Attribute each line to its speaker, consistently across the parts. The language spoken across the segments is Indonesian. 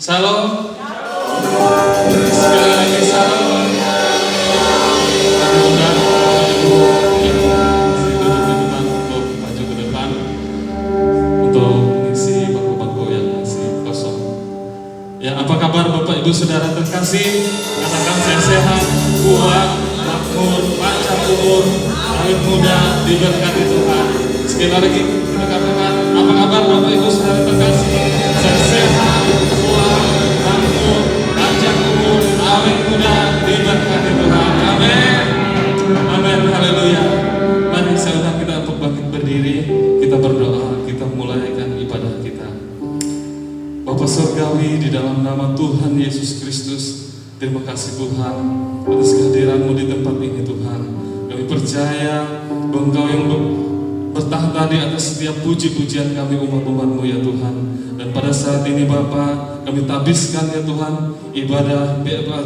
Speaker 1: Salam. Sekali lagi salam. Mudah-mudahan untuk maju ke depan untuk mengisi bangku-bangku yang masih kosong. Ya, apa kabar Bapak Ibu Saudara terkasih? Katakan saya sehat, kuat, makmur, panjang umur, awet muda, diberkati Tuhan. Sekali lagi kita katakan, apa kabar Bapak Ibu Saudara terkasih? Saya sehat, kuat, makmur, panjang umur, awet muda, diberkati Tuhan. Amin. Amin. Haleluya. Mari saudara kita untuk bangkit berdiri, kita berdoa, kita mulaikan ibadah kita. Bapa Surgawi, di dalam nama Tuhan Yesus Kristus, terima kasih Tuhan atas kehadiran-Mu di tempat ini Tuhan. Kami percaya bahwa Engkau yang bertahta di atas setiap puji-pujian kami umat-umat-Mu ya Tuhan. Dan pada saat ini Bapa, kami tabiskan ya Tuhan ibadah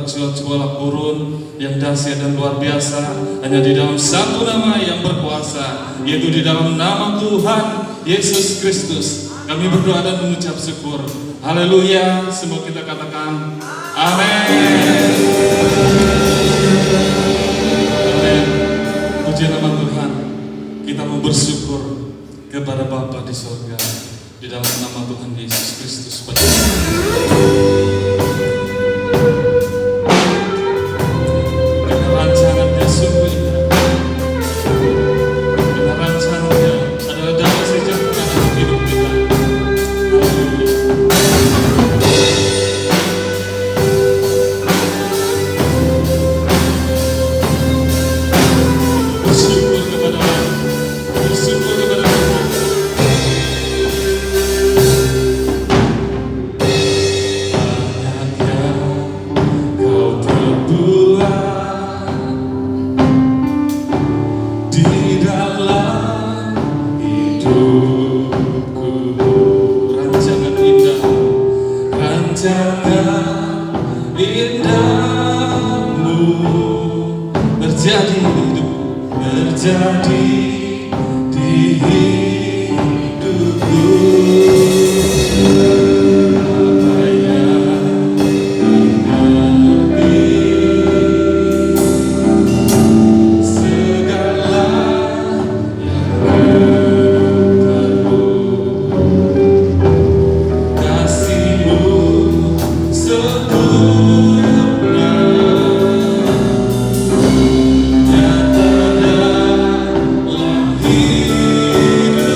Speaker 1: sekolah kurun yang dahsyat dan luar biasa hanya di dalam satu nama yang berkuasa, yaitu di dalam nama Tuhan Yesus Kristus. Kami berdoa dan mengucap syukur. Haleluya. Semua kita katakan amin. Amin. Puji nama Tuhan. Kita mau bersyukur kepada Bapa di surga di dalam nama Tuhan Yesus Kristus. Karena rancangan-Nya sungguh indah. Karena rancangan-Nya adalah damai sejahtera dalam hidup kita. Bersyukur kepada Allah. Bersyukur kepada Tuhan. Terjadi di hidupku. Apa yang mengerti segala yang perlu. Kasih-Mu sempurna. Nyata dalam hidup.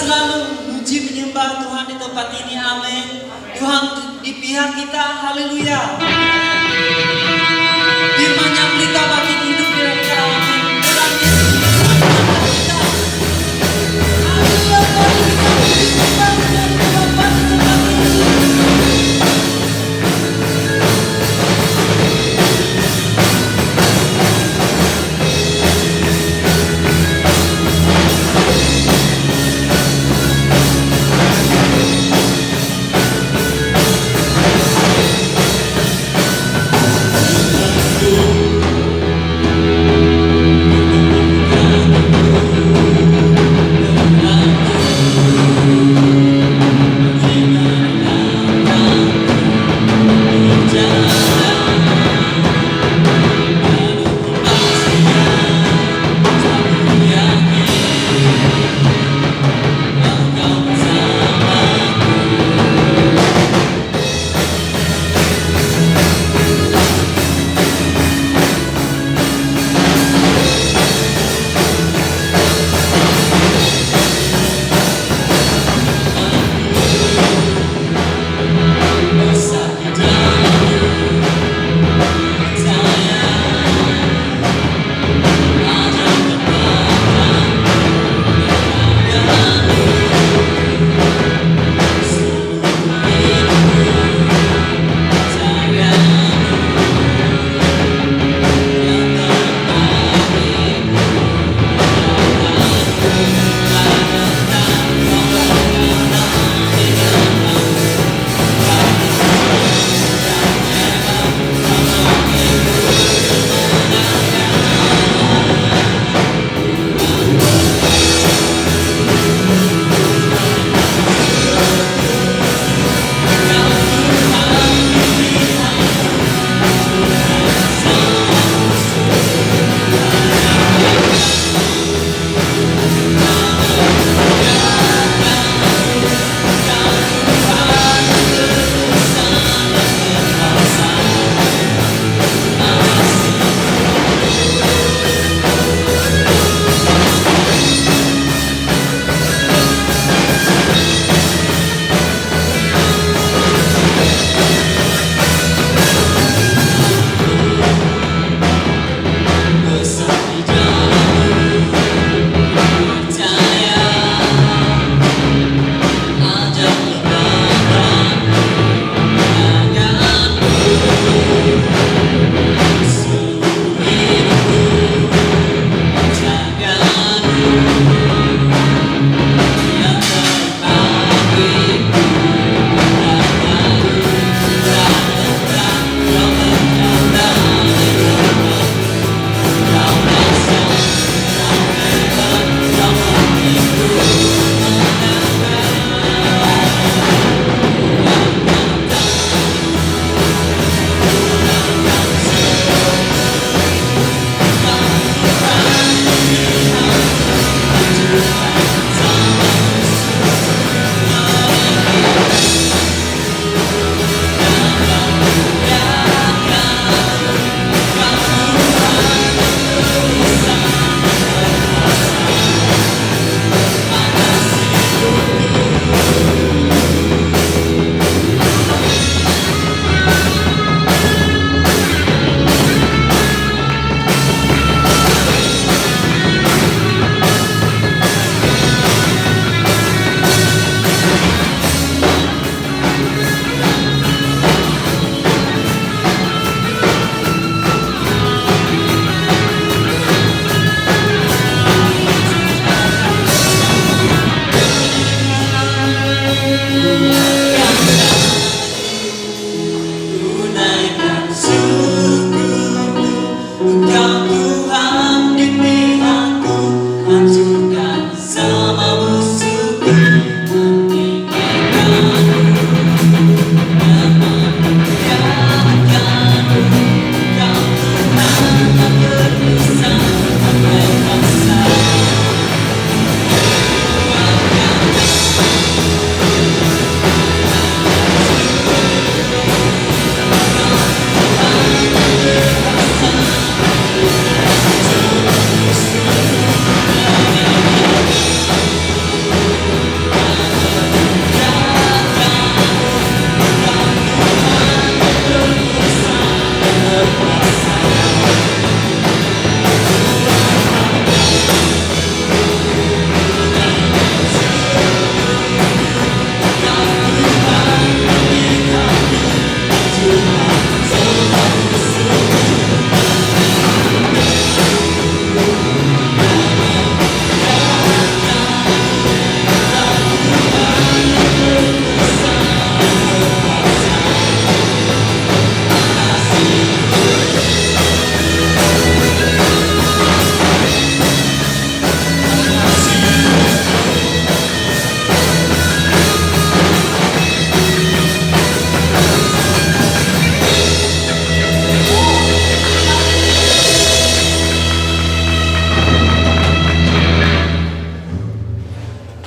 Speaker 2: selalu puji menyembah Tuhan di tempat ini, amin. Tuhan di pihak kita, haleluya. Firman-Nya pelita bagi hidup kita, amin. Tuhan Yesus kita. Haleluya, mari kita menyembah dan menyembah di tempat ini.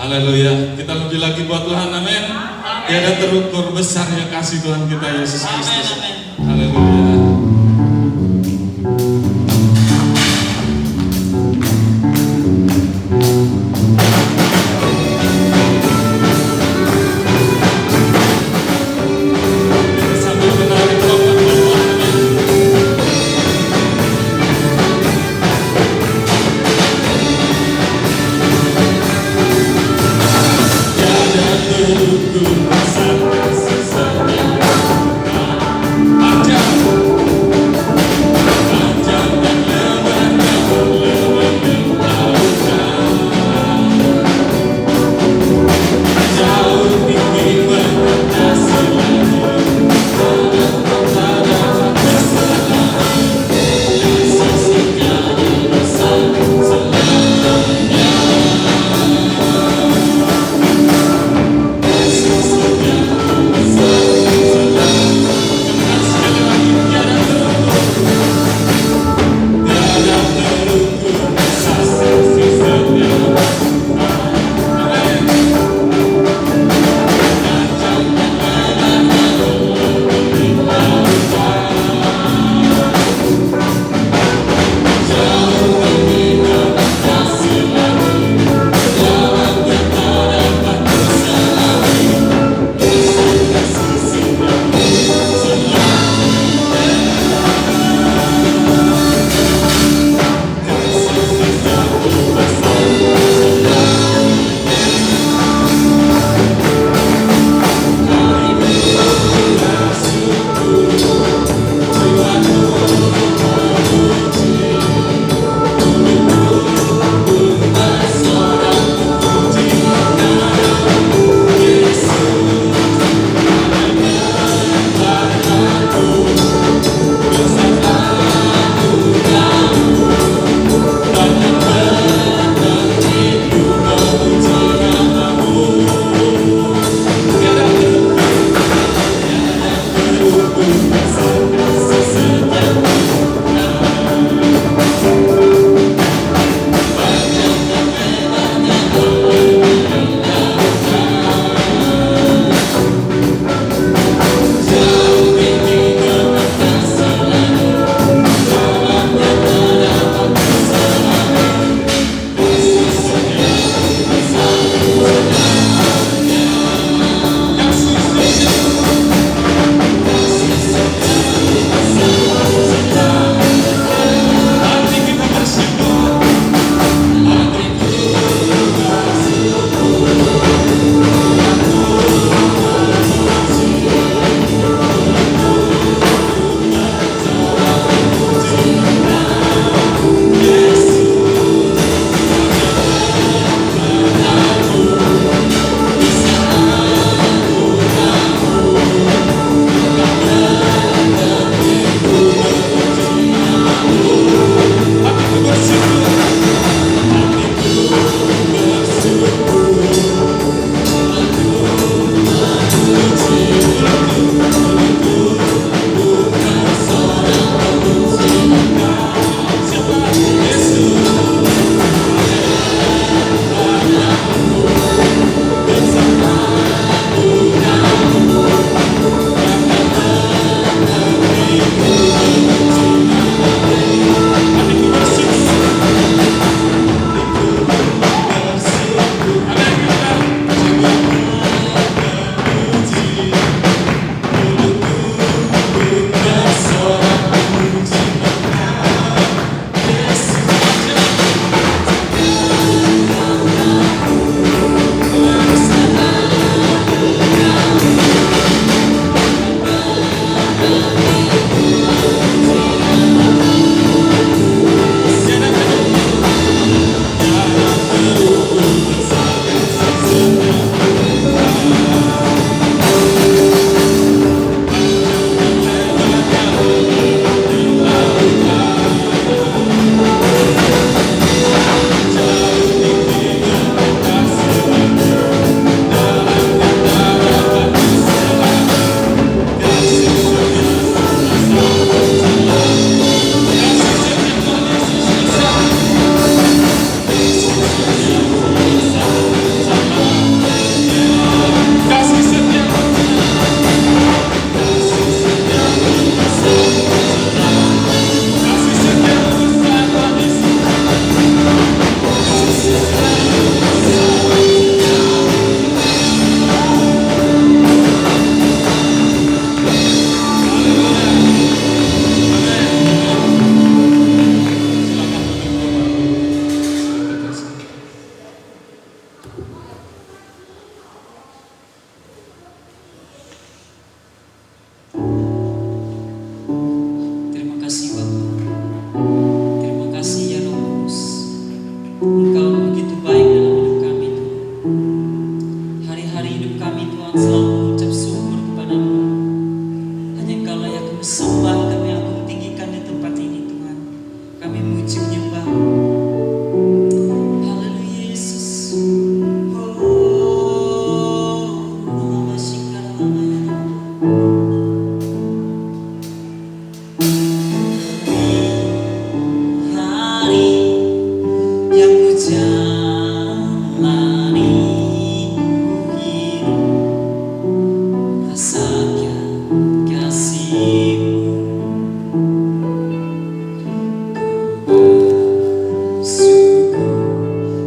Speaker 1: Haleluya. Kita lebih lagi buat Tuhan, amin. Tiada terukur besarnya kasih Tuhan kita Yesus Kristus.
Speaker 2: Amin.
Speaker 1: Haleluya. Sambil menarik tongkat Tuhan, amin. Tiada terukur besar kasih sayang Tuhan. Ada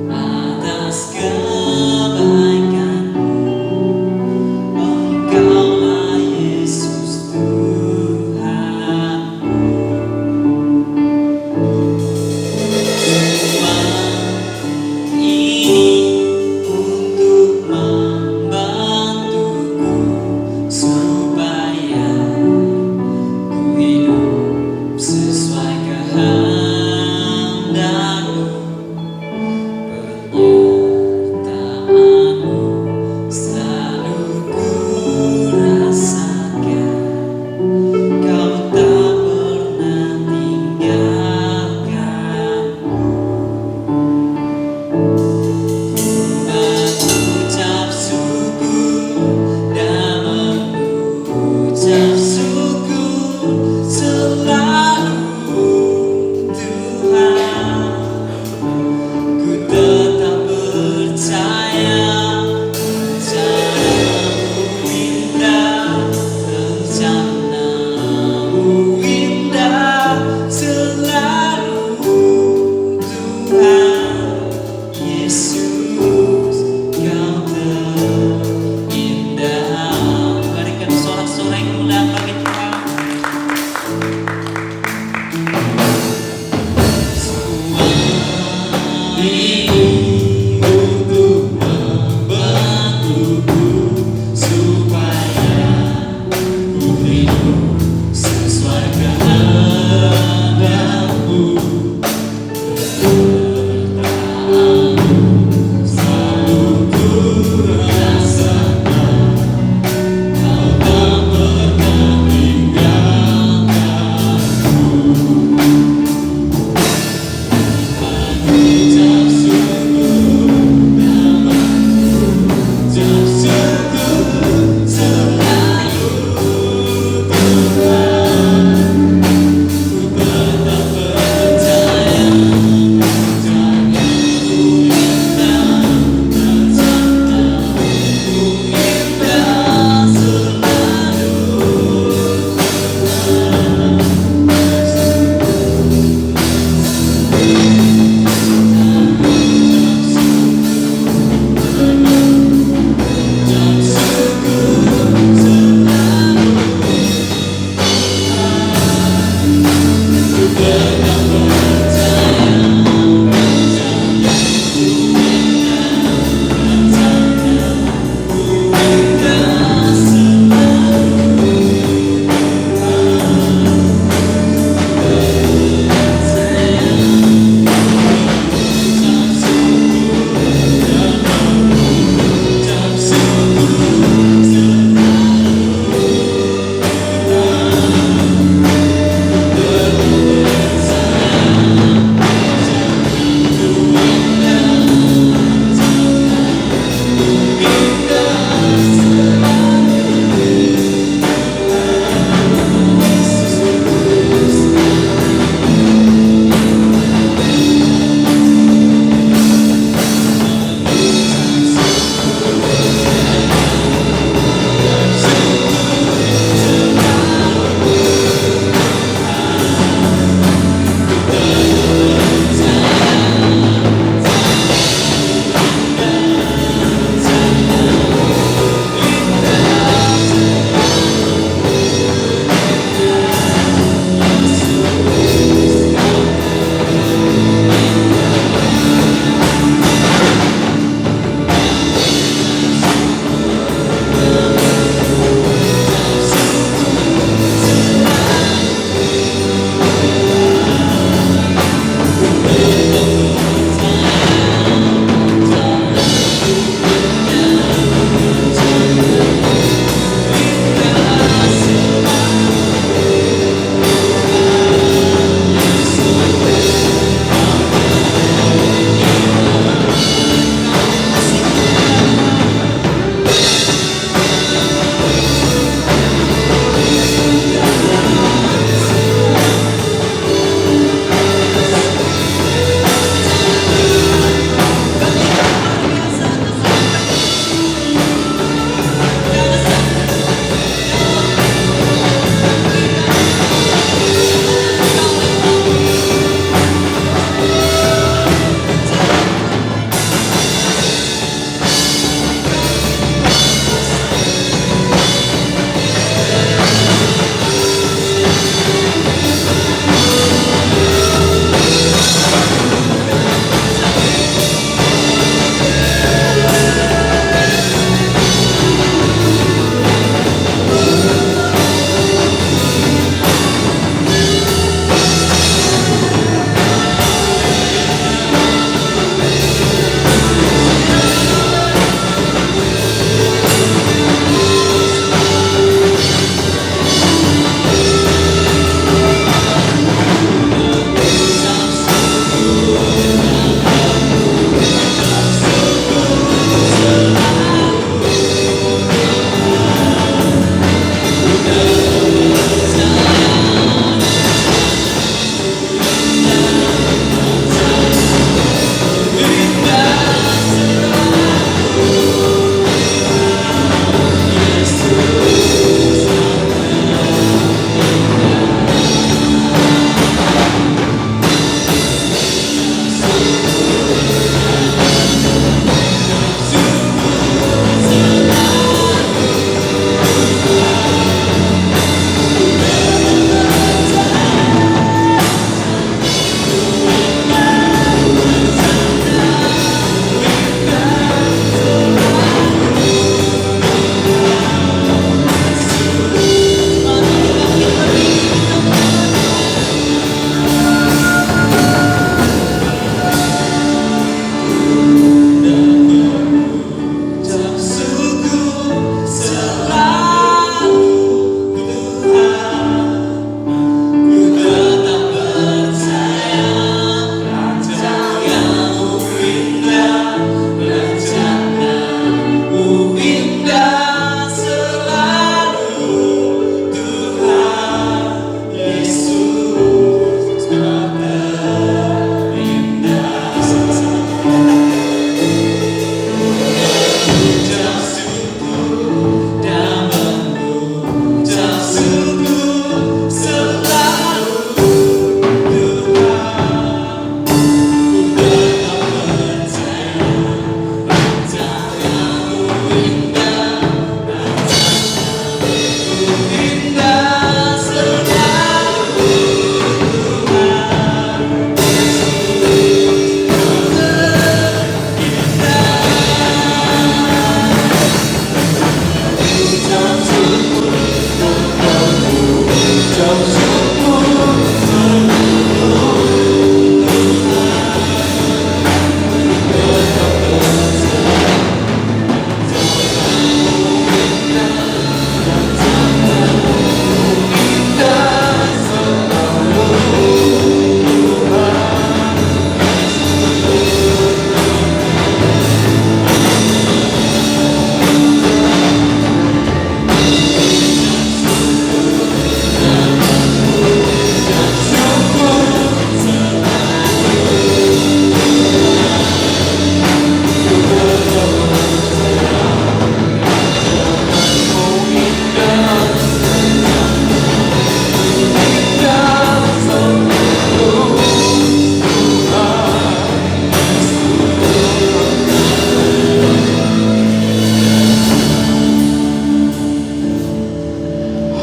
Speaker 2: Ada segala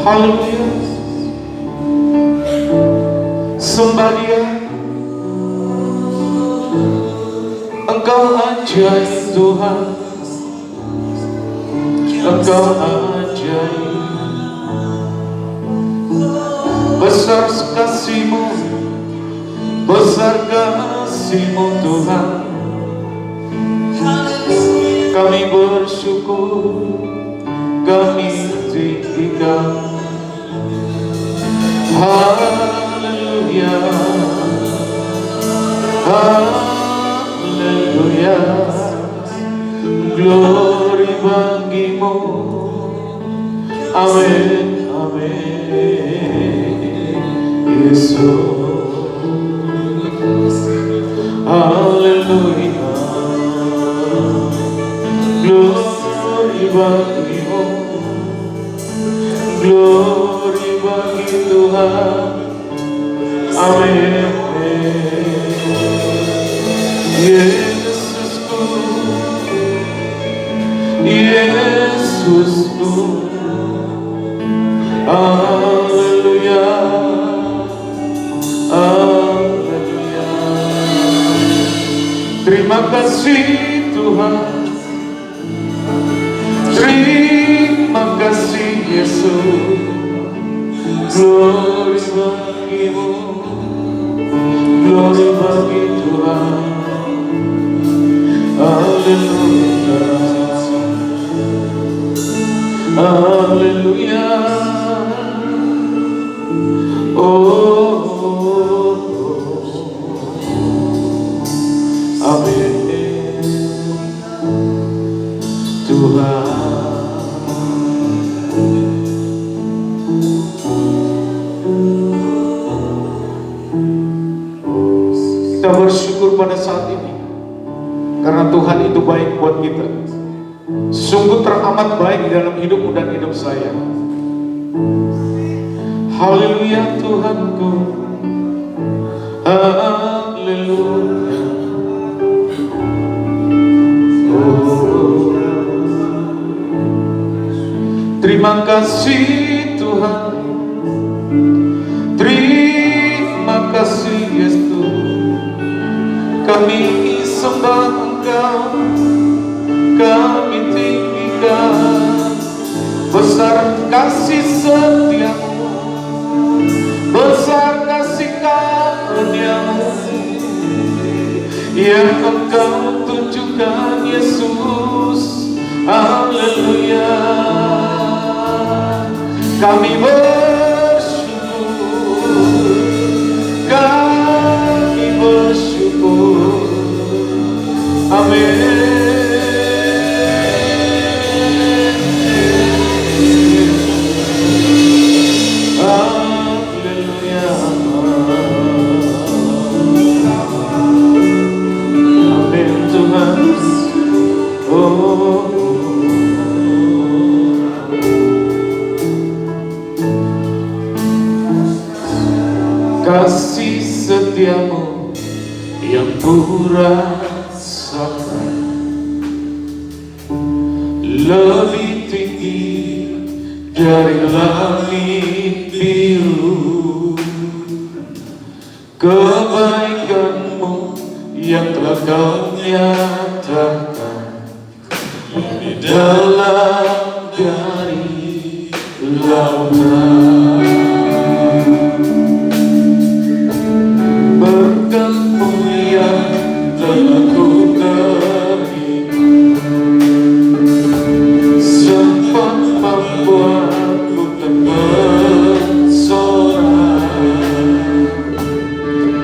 Speaker 3: Haleluya. Sembah Dia. Engkau ajaib Tuhan. Engkau ajaib. Besar kasih-Mu, besar kasih-Mu Tuhan. Kami bersyukur, kami tinggikan. Haleluya, haleluya. Glory bagi-Mu. Amin, amin. Yesus, haleluya. Glory bagi-Mu, glory bagi Tuhan. Amin. Yesusku, Yesusku, haleluya, haleluya. Terima kasih Tuhan. Terima kasih Yesus. Glory bagi-Mu, glory bagi Tuhan. Haleluya, haleluya. Oh, amin Tuhan. Kita bersyukur pada saat ini karena Tuhan itu baik buat kita. Sungguh teramat baik dalam hidupmu dan hidup saya. Haleluya Tuhanku, haleluya. Oh, terima kasih Tuhan. Terima kasih Yesus. Kami sembah Engkau, kami tinggikan. Besar kasih setia-Mu, besar kasih karunia-Mu yang Engkau tunjukkan Yesus. Haleluya. Kami bersyukur, kami bersyukur. Amin. Haleluya. Amin Tuhan. Oh, kasih setia-Mu yang kurasakan lebih tinggi dari langit biru. Kebaikan-Mu yang telah Kau nyatakan di dalam dari lautan. Berkat-Mu yang telah Ku terima sempat membuatku terpesona.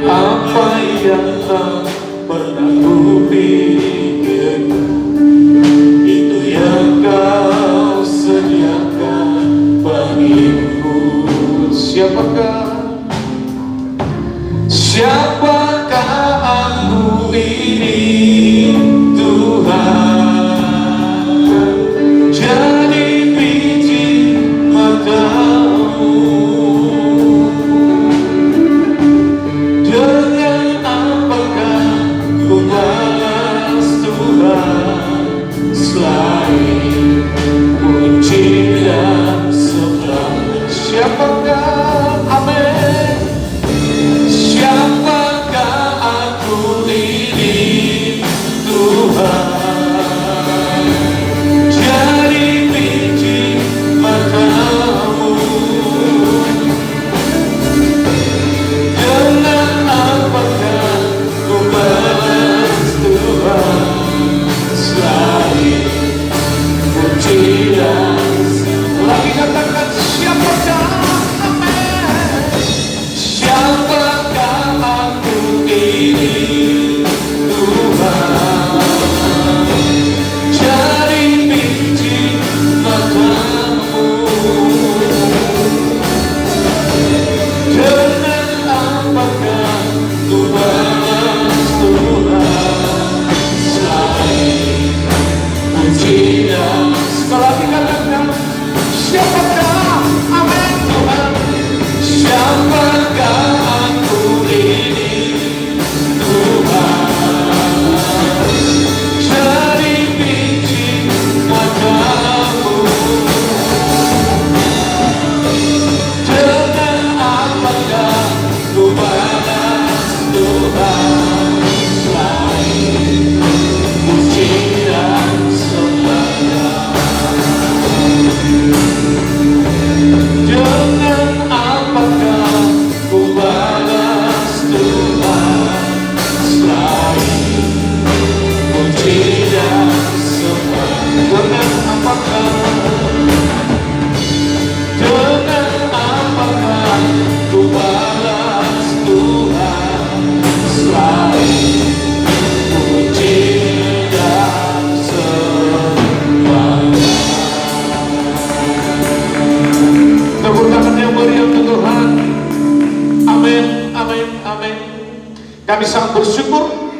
Speaker 3: Apa yang tak pernah ku pikirkan, itu yang Kau sediakan bagiku.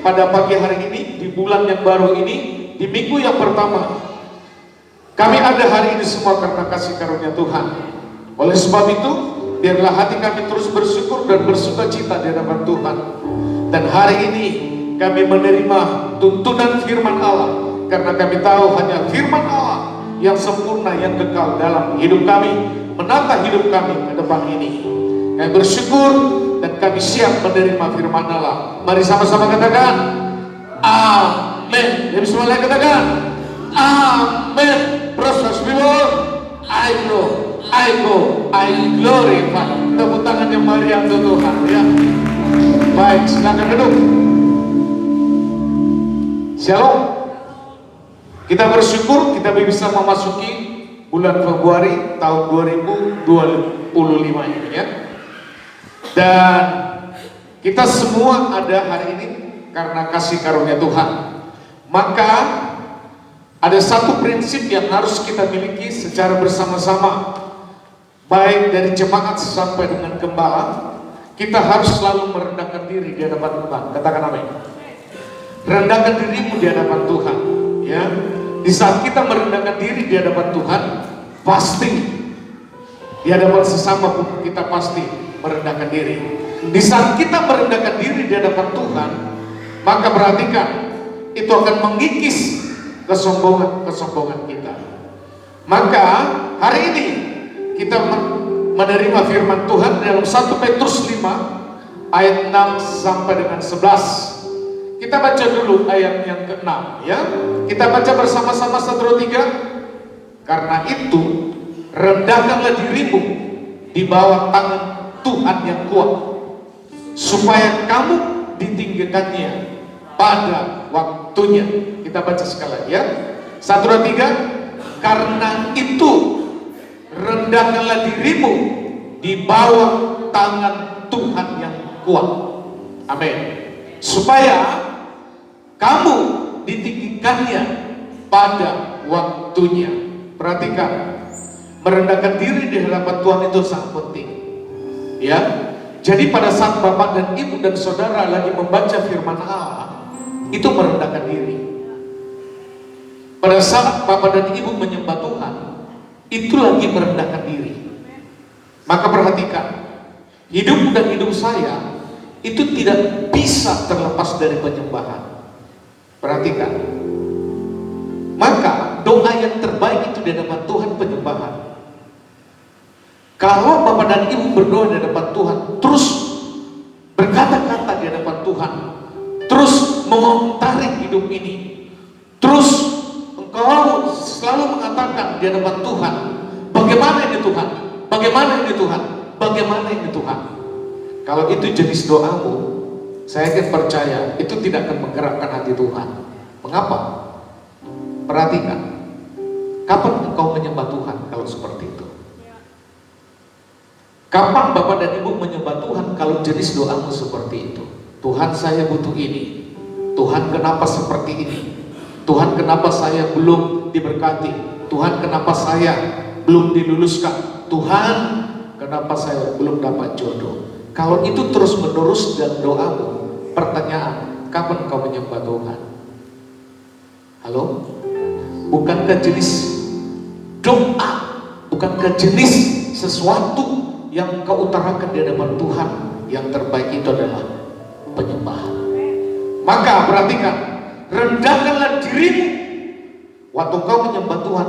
Speaker 3: pada pagi hari ini, di bulan yang baru ini, di minggu yang pertama, kami ada hari ini semua karena kasih karunia Tuhan. Oleh sebab itu, biarlah hati kami terus bersyukur dan bersuka cita di hadapan Tuhan. Dan hari ini kami menerima tuntunan firman Allah, karena kami tahu hanya firman Allah yang sempurna, yang kekal dalam hidup kami, menata hidup kami ke depan ini. Kami bersyukur dan kami siap menerima firman Allah. Mari sama-sama katakan amin. Jadi semua katakan amin. Proses people, I glorify. Tepuk tangan yang meriah untuk Tuhan ya. Baik, silakan duduk. Shalom. Kita bersyukur kita bisa memasuki bulan Februari tahun 2025 ini ya. Dan kita semua ada hari ini karena kasih karunia Tuhan. Maka ada satu prinsip yang harus kita miliki secara bersama-sama, baik dari jemaat sampai dengan gembala. Kita harus selalu merendahkan diri di hadapan Tuhan. Katakan amin. Rendahkan dirimu di hadapan Tuhan ya. Di saat kita merendahkan diri di hadapan Tuhan, pasti di hadapan sesama pun kita pasti merendahkan diri. Di saat kita merendahkan diri di hadapan Tuhan, maka perhatikan, itu akan mengikis kesombongan kita. Maka hari ini kita menerima firman Tuhan dalam 1 Petrus 5 ayat 6 sampai dengan 11. Kita baca dulu ayat yang ke-6 ya. Kita baca bersama-sama 1, 2, 3. Karena itu rendahkanlah dirimu di bawah tangan Tuhan yang kuat, supaya kamu ditinggikannya pada waktunya. Kita baca sekali lagi ya. 1, 2, 3. Karena itu rendahkanlah dirimu di bawah tangan Tuhan yang kuat. Amin. Supaya kamu ditinggikannya pada waktunya. Perhatikan, merendahkan diri di hadapan Tuhan itu sangat penting ya. Jadi pada saat Bapak dan Ibu dan Saudara lagi membaca firman Allah, itu merendahkan diri. Pada saat Bapak dan Ibu menyembah Tuhan, itu lagi merendahkan diri. Maka perhatikan, hidup dan hidup saya itu tidak bisa terlepas dari penyembahan. Perhatikan, maka doa yang terbaik itu di hadapan Tuhan penyembahan. Kalau Bapak dan Ibu berdoa di hadapan Tuhan, terus berkata-kata di hadapan Tuhan, terus mengomentari hidup ini, terus engkau selalu mengatakan di hadapan Tuhan, bagaimana ini Tuhan, bagaimana ini Tuhan, bagaimana ini Tuhan. Kalau itu jenis doamu, saya akan percaya itu tidak akan menggerakkan hati Tuhan. Mengapa? Perhatikan, kapan engkau menyembah Tuhan kalau seperti itu? Kapan Bapak dan Ibu menyembah Tuhan kalau jenis doamu seperti itu? Tuhan, saya butuh ini. Tuhan, kenapa seperti ini? Tuhan, kenapa saya belum diberkati? Tuhan, kenapa saya belum diluluskan? Tuhan, kenapa saya belum dapat jodoh? Kalau itu terus menerus dan doamu, pertanyaan, kapan kau menyembah Tuhan? Halo? Bukankah jenis doa, bukankah jenis sesuatu yang kau utarakan di hadapan Tuhan, yang terbaik itu adalah penyembahan? Maka perhatikan, rendahkanlah dirimu waktu kau menyembah Tuhan.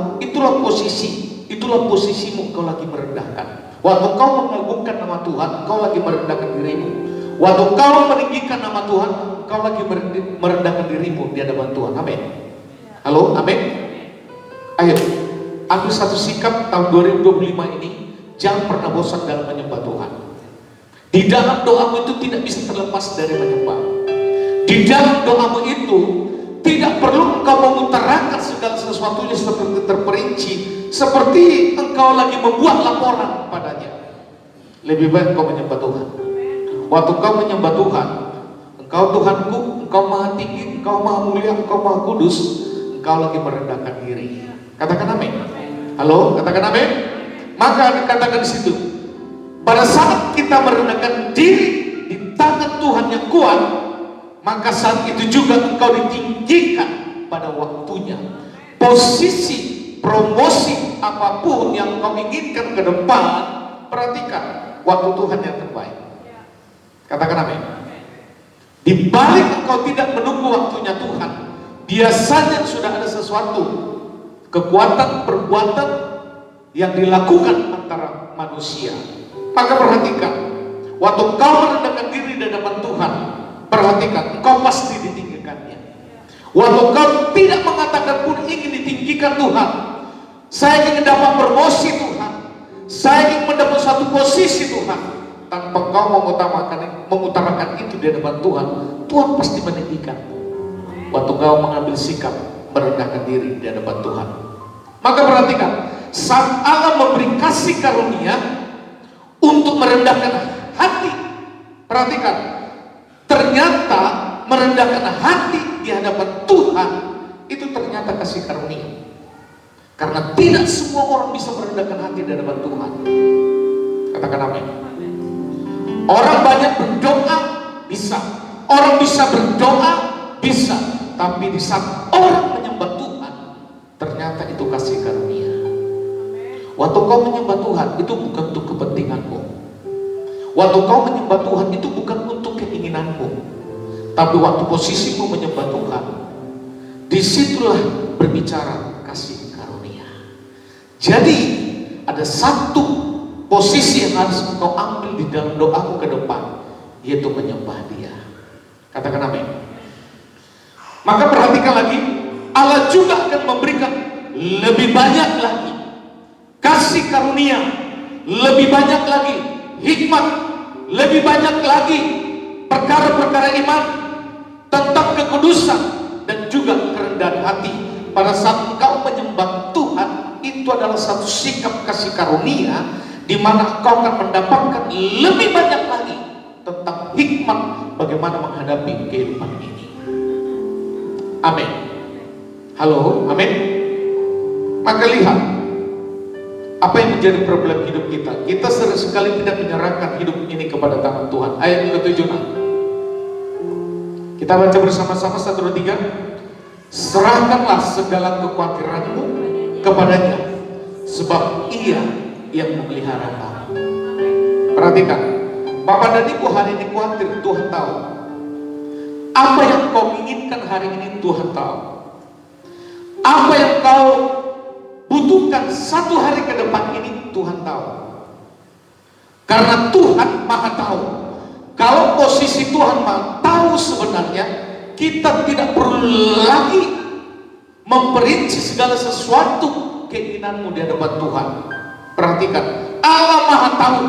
Speaker 3: Itulah posisimu, kau lagi merendahkan. Waktu kau mengagungkan nama Tuhan, kau lagi merendahkan dirimu. Waktu kau meninggikan nama Tuhan, kau lagi merendahkan dirimu di hadapan Tuhan. Amin. Halo, amin. Ayo, ambil satu sikap tahun 2025 ini. Jangan pernah bosan dalam menyembah Tuhan. Di dalam doamu itu tidak bisa terlepas dari menyembah. Di dalam doamu itu tidak perlu engkau mengutarakan segala sesuatunya seperti terperinci, seperti engkau lagi membuat laporan padanya. Lebih baik engkau menyembah Tuhan. Waktu engkau menyembah Tuhan, engkau Tuhanku, engkau maha tinggi, engkau maha mulia, engkau maha kudus, engkau lagi merendahkan diri. Katakan amin. Halo, katakan amin. Maka dikatakan di situ, pada saat kita merendahkan diri di tangan Tuhan yang kuat, maka saat itu juga engkau ditinggikan pada waktunya. Posisi, promosi apapun yang kau inginkan ke depan, perhatikan waktu Tuhan yang terbaik. Katakan amin. Di balik engkau tidak menunggu waktunya Tuhan, biasanya sudah ada sesuatu, kekuatan, perbuatan yang dilakukan antara manusia. Maka perhatikan, waktu engkau merendahkan diri di hadapan Tuhan, perhatikan, engkau pasti ditinggikannya. Waktu engkau tidak mengatakan pun ingin ditinggikan Tuhan, saya ingin dapat promosi Tuhan, saya ingin mendapat satu posisi Tuhan, tanpa engkau mengutarakan itu di hadapan Tuhan, Tuhan pasti meninggikan. Waktu engkau mengambil sikap merendahkan diri di hadapan Tuhan. Maka perhatikan, saat Allah memberi kasih karunia untuk merendahkan hati, perhatikan, ternyata merendahkan hati di hadapan Tuhan itu ternyata kasih karunia. Karena tidak semua orang bisa merendahkan hati di hadapan Tuhan. Katakan amin. Orang banyak berdoa bisa, orang bisa berdoa bisa, tapi di saat orang menyembah Tuhan, ternyata itu kasih karunia. Waktu kau menyembah Tuhan itu bukan untuk kepentinganmu. Waktu kau menyembah Tuhan itu bukan untuk keinginanmu. Tapi waktu posisimu menyembah Tuhan, disitulah berbicara kasih karunia. Jadi ada satu posisi yang harus engkau ambil di dalam doamu ke depan, yaitu menyembah Dia. Katakan amin. Maka perhatikan lagi, Allah juga akan memberikan lebih banyak lagi kasih karunia, lebih banyak lagi hikmat, lebih banyak lagi perkara-perkara iman, tentang kekudusan dan juga kerendahan hati. Pada saat engkau menyembah Tuhan, itu adalah satu sikap kasih karunia, di mana engkau akan mendapatkan lebih banyak lagi tentang hikmat bagaimana menghadapi kehidupan ini. Amin. Halo, amin. Maka lihat apa yang menjadi problem hidup kita. Kita sering sekali tidak menyerahkan hidup ini kepada tangan Tuhan. Ayat yang ke-7. Kita baca bersama-sama 1, 2, 3. Serahkanlah segala kekhawatiranmu kepadanya, sebab Ia yang memelihara kamu. Perhatikan, Bapak dan Ibu hari ini khawatir, Tuhan tahu. Apa yang kau inginkan hari ini Tuhan tahu. Apa yang kau butuhkan satu hari ke depan ini Tuhan tahu. Karena Tuhan Maha tahu. Kalau posisi Tuhan Maha tahu, sebenarnya kita tidak perlu lagi memperinci segala sesuatu keinginanmu di hadapan Tuhan. Perhatikan, Allah Maha tahu.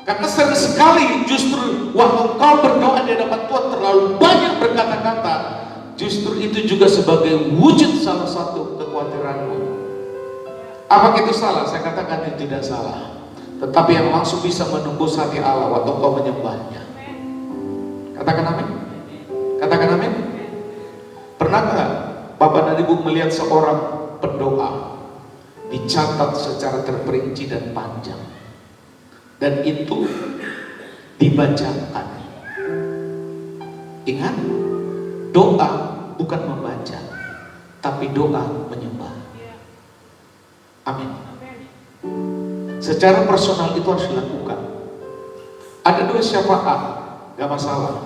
Speaker 3: Karena sering sekali justru waktu kau berdoa di hadapan Tuhan terlalu banyak berkata-kata, justru itu juga sebagai wujud salah satu kekhawatiranmu. Apakah itu salah? Saya katakan itu tidak salah. Tetapi yang langsung bisa menembus hati Allah waktu kau menyembahnya. Katakan amin. Katakan amin. Pernah nggak Bapak dan Ibu melihat seorang pendoa dicatat secara terperinci dan panjang, dan itu dibacakan? Ingat, doa bukan membaca, tapi doa menyembah. Amin. Secara personal itu harus dilakukan. Ada doa syafaat, gak masalah.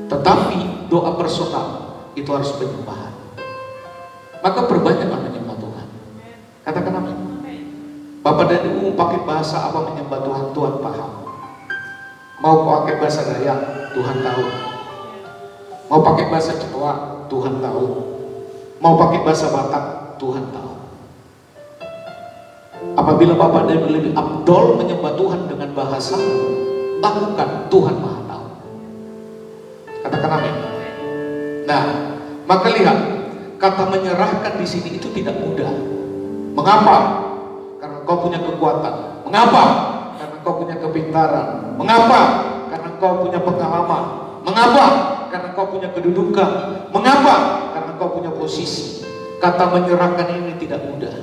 Speaker 3: Tetapi doa personal itu harus penyembahan. Maka perbanyaklah menyembah Tuhan. Katakan amin. Bapak dan Ibu pakai bahasa apa menyembah Tuhan, Tuhan paham. Mau pakai bahasa Dayak, Tuhan tahu. Mau pakai bahasa Jawa, Tuhan tahu. Mau pakai bahasa Batak, Tuhan tahu. Apabila Bapak dan Ibu lebih afdol menyembah Tuhan dengan bahasa, lakukan, Tuhan Maha tahu. Katakan amin. Nah, maka lihat, kata menyerahkan di sini itu tidak mudah. Mengapa? Karena kau punya kekuatan. Mengapa? Karena kau punya kepintaran. Mengapa? Karena kau punya pengalaman. Mengapa? Karena kau punya kedudukan. Mengapa? Karena kau punya posisi. Kata menyerahkan ini tidak mudah.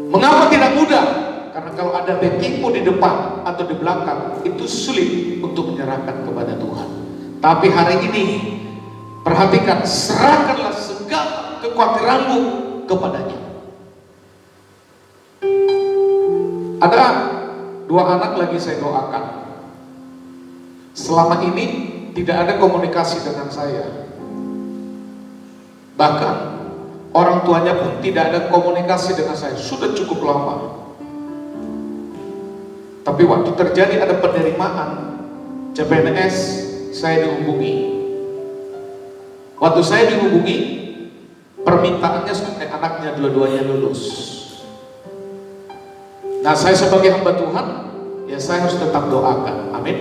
Speaker 3: Mengapa tidak mudah? Karena kalau ada backingmu di depan atau di belakang, itu sulit untuk menyerahkan kepada Tuhan. Tapi hari ini, perhatikan, serahkanlah segala kekhawatiranmu kepadanya. Ada 2 anak lagi saya doakan. Selama ini tidak ada komunikasi dengan saya. Bahkan orang tuanya pun tidak ada komunikasi dengan saya. Sudah cukup lama. Tapi waktu terjadi ada penerimaan CPNS, saya dihubungi. Waktu saya dihubungi, permintaannya supaya anaknya dua-duanya lulus. Nah, saya sebagai hamba Tuhan, ya saya harus tetap doakan. Amin.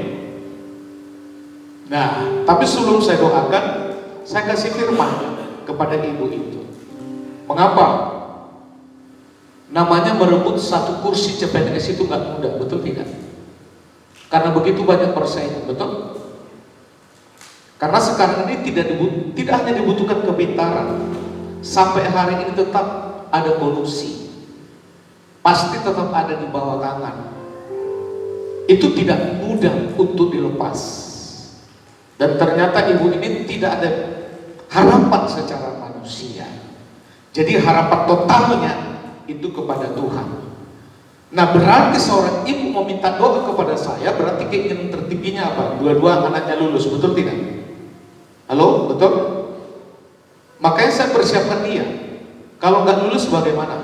Speaker 3: Nah, tapi sebelum saya doakan, saya kasih firman kepada ibu itu. Mengapa? Namanya merebut satu kursi CPNS itu nggak mudah, betul tidak? Karena begitu banyak persaingan, betul? Karena sekarang ini tidak hanya dibutuhkan kepintaran, sampai hari ini tetap ada kolusi, pasti tetap ada di bawah tangan. Itu tidak mudah untuk dilepas. Dan ternyata ibu ini tidak ada harapan secara manusia. Jadi harapan totalnya itu kepada Tuhan. Nah, berarti seorang ibu meminta doa kepada saya, berarti keinginan tertingginya apa? Dua-dua anaknya lulus, betul tidak? Halo, betul? Makanya saya persiapkan dia. Kalau nggak lulus bagaimana?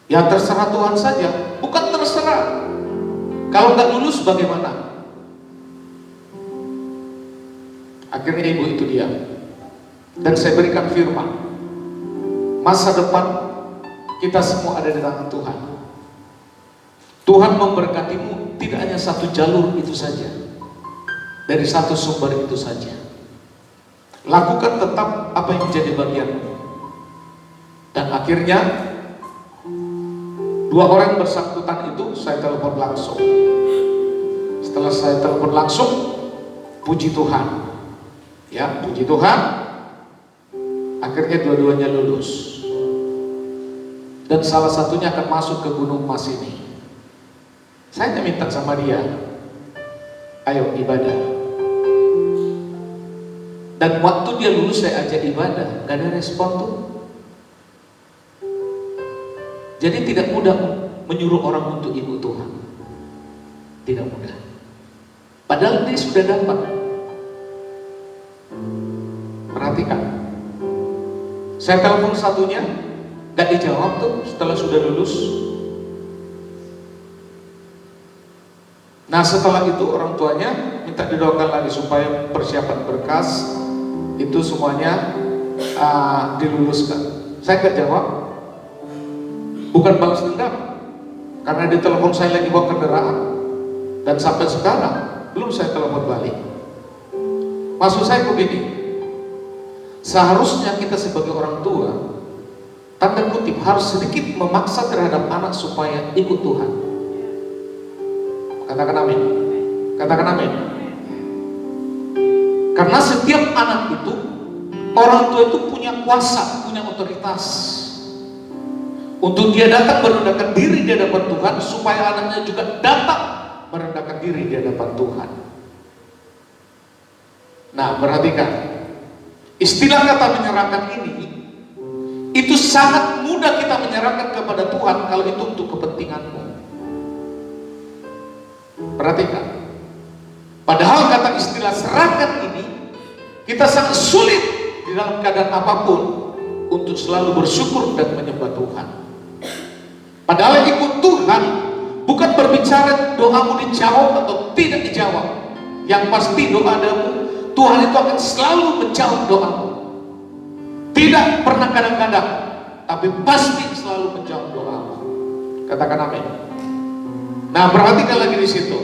Speaker 3: Ya terserah Tuhan saja, bukan terserah. Kalau nggak lulus bagaimana? Akhirnya ibu itu diam. Dan saya berikan firman. Masa depan kita semua ada di tangan Tuhan. Tuhan memberkatimu tidak hanya satu jalur itu saja, dari satu sumber itu saja. Lakukan tetap apa yang menjadi bagianmu. Dan akhirnya 2 orang yang bersangkutan itu saya telepon langsung. Setelah saya telepon langsung, puji Tuhan, ya puji Tuhan, akhirnya dua-duanya lulus. Dan salah satunya akan masuk ke Gunung Mas ini. Saya hanya minta sama dia, ayo ibadah. Dan waktu dia lulus saya ajak ibadah, gak ada respon tuh. Jadi tidak mudah menyuruh orang untuk ikut Tuhan. Tidak mudah. Padahal dia sudah dapat. Perhatikan. Saya telepon satunya, gak dijawab tuh setelah sudah lulus. Nah setelah itu orang tuanya minta didoakan lagi supaya persiapan berkas itu semuanya diluluskan. Saya gak jawab, bukan balas dendam, karena di telepon saya lagi bawa kendaraan dan sampai sekarang belum saya telepon balik. Maksud saya begini, seharusnya kita sebagai orang tua, tanda kutip, harus sedikit memaksa terhadap anak supaya ikut Tuhan. Katakan amin. Katakan amin. Karena setiap anak itu, orang tua itu punya kuasa, punya otoritas untuk dia datang merendahkan diri di hadapan Tuhan, supaya anaknya juga datang merendahkan diri di hadapan Tuhan. Nah, perhatikan, istilah kata menyerahkan ini, itu sangat mudah kita menyerahkan kepada Tuhan kalau itu untuk kepentinganmu. Perhatikan, padahal kata istilah serahkan ini, kita sangat sulit di dalam keadaan apapun untuk selalu bersyukur dan menyembah Tuhan. Padahal ikut Tuhan bukan berbicara doamu dijawab atau tidak dijawab. Yang pasti doamu, Tuhan itu akan selalu menjawab doamu. Tidak pernah kadang-kadang, tapi pasti selalu menjawab doamu. Katakan amin. Nah, perhatikan lagi di situ.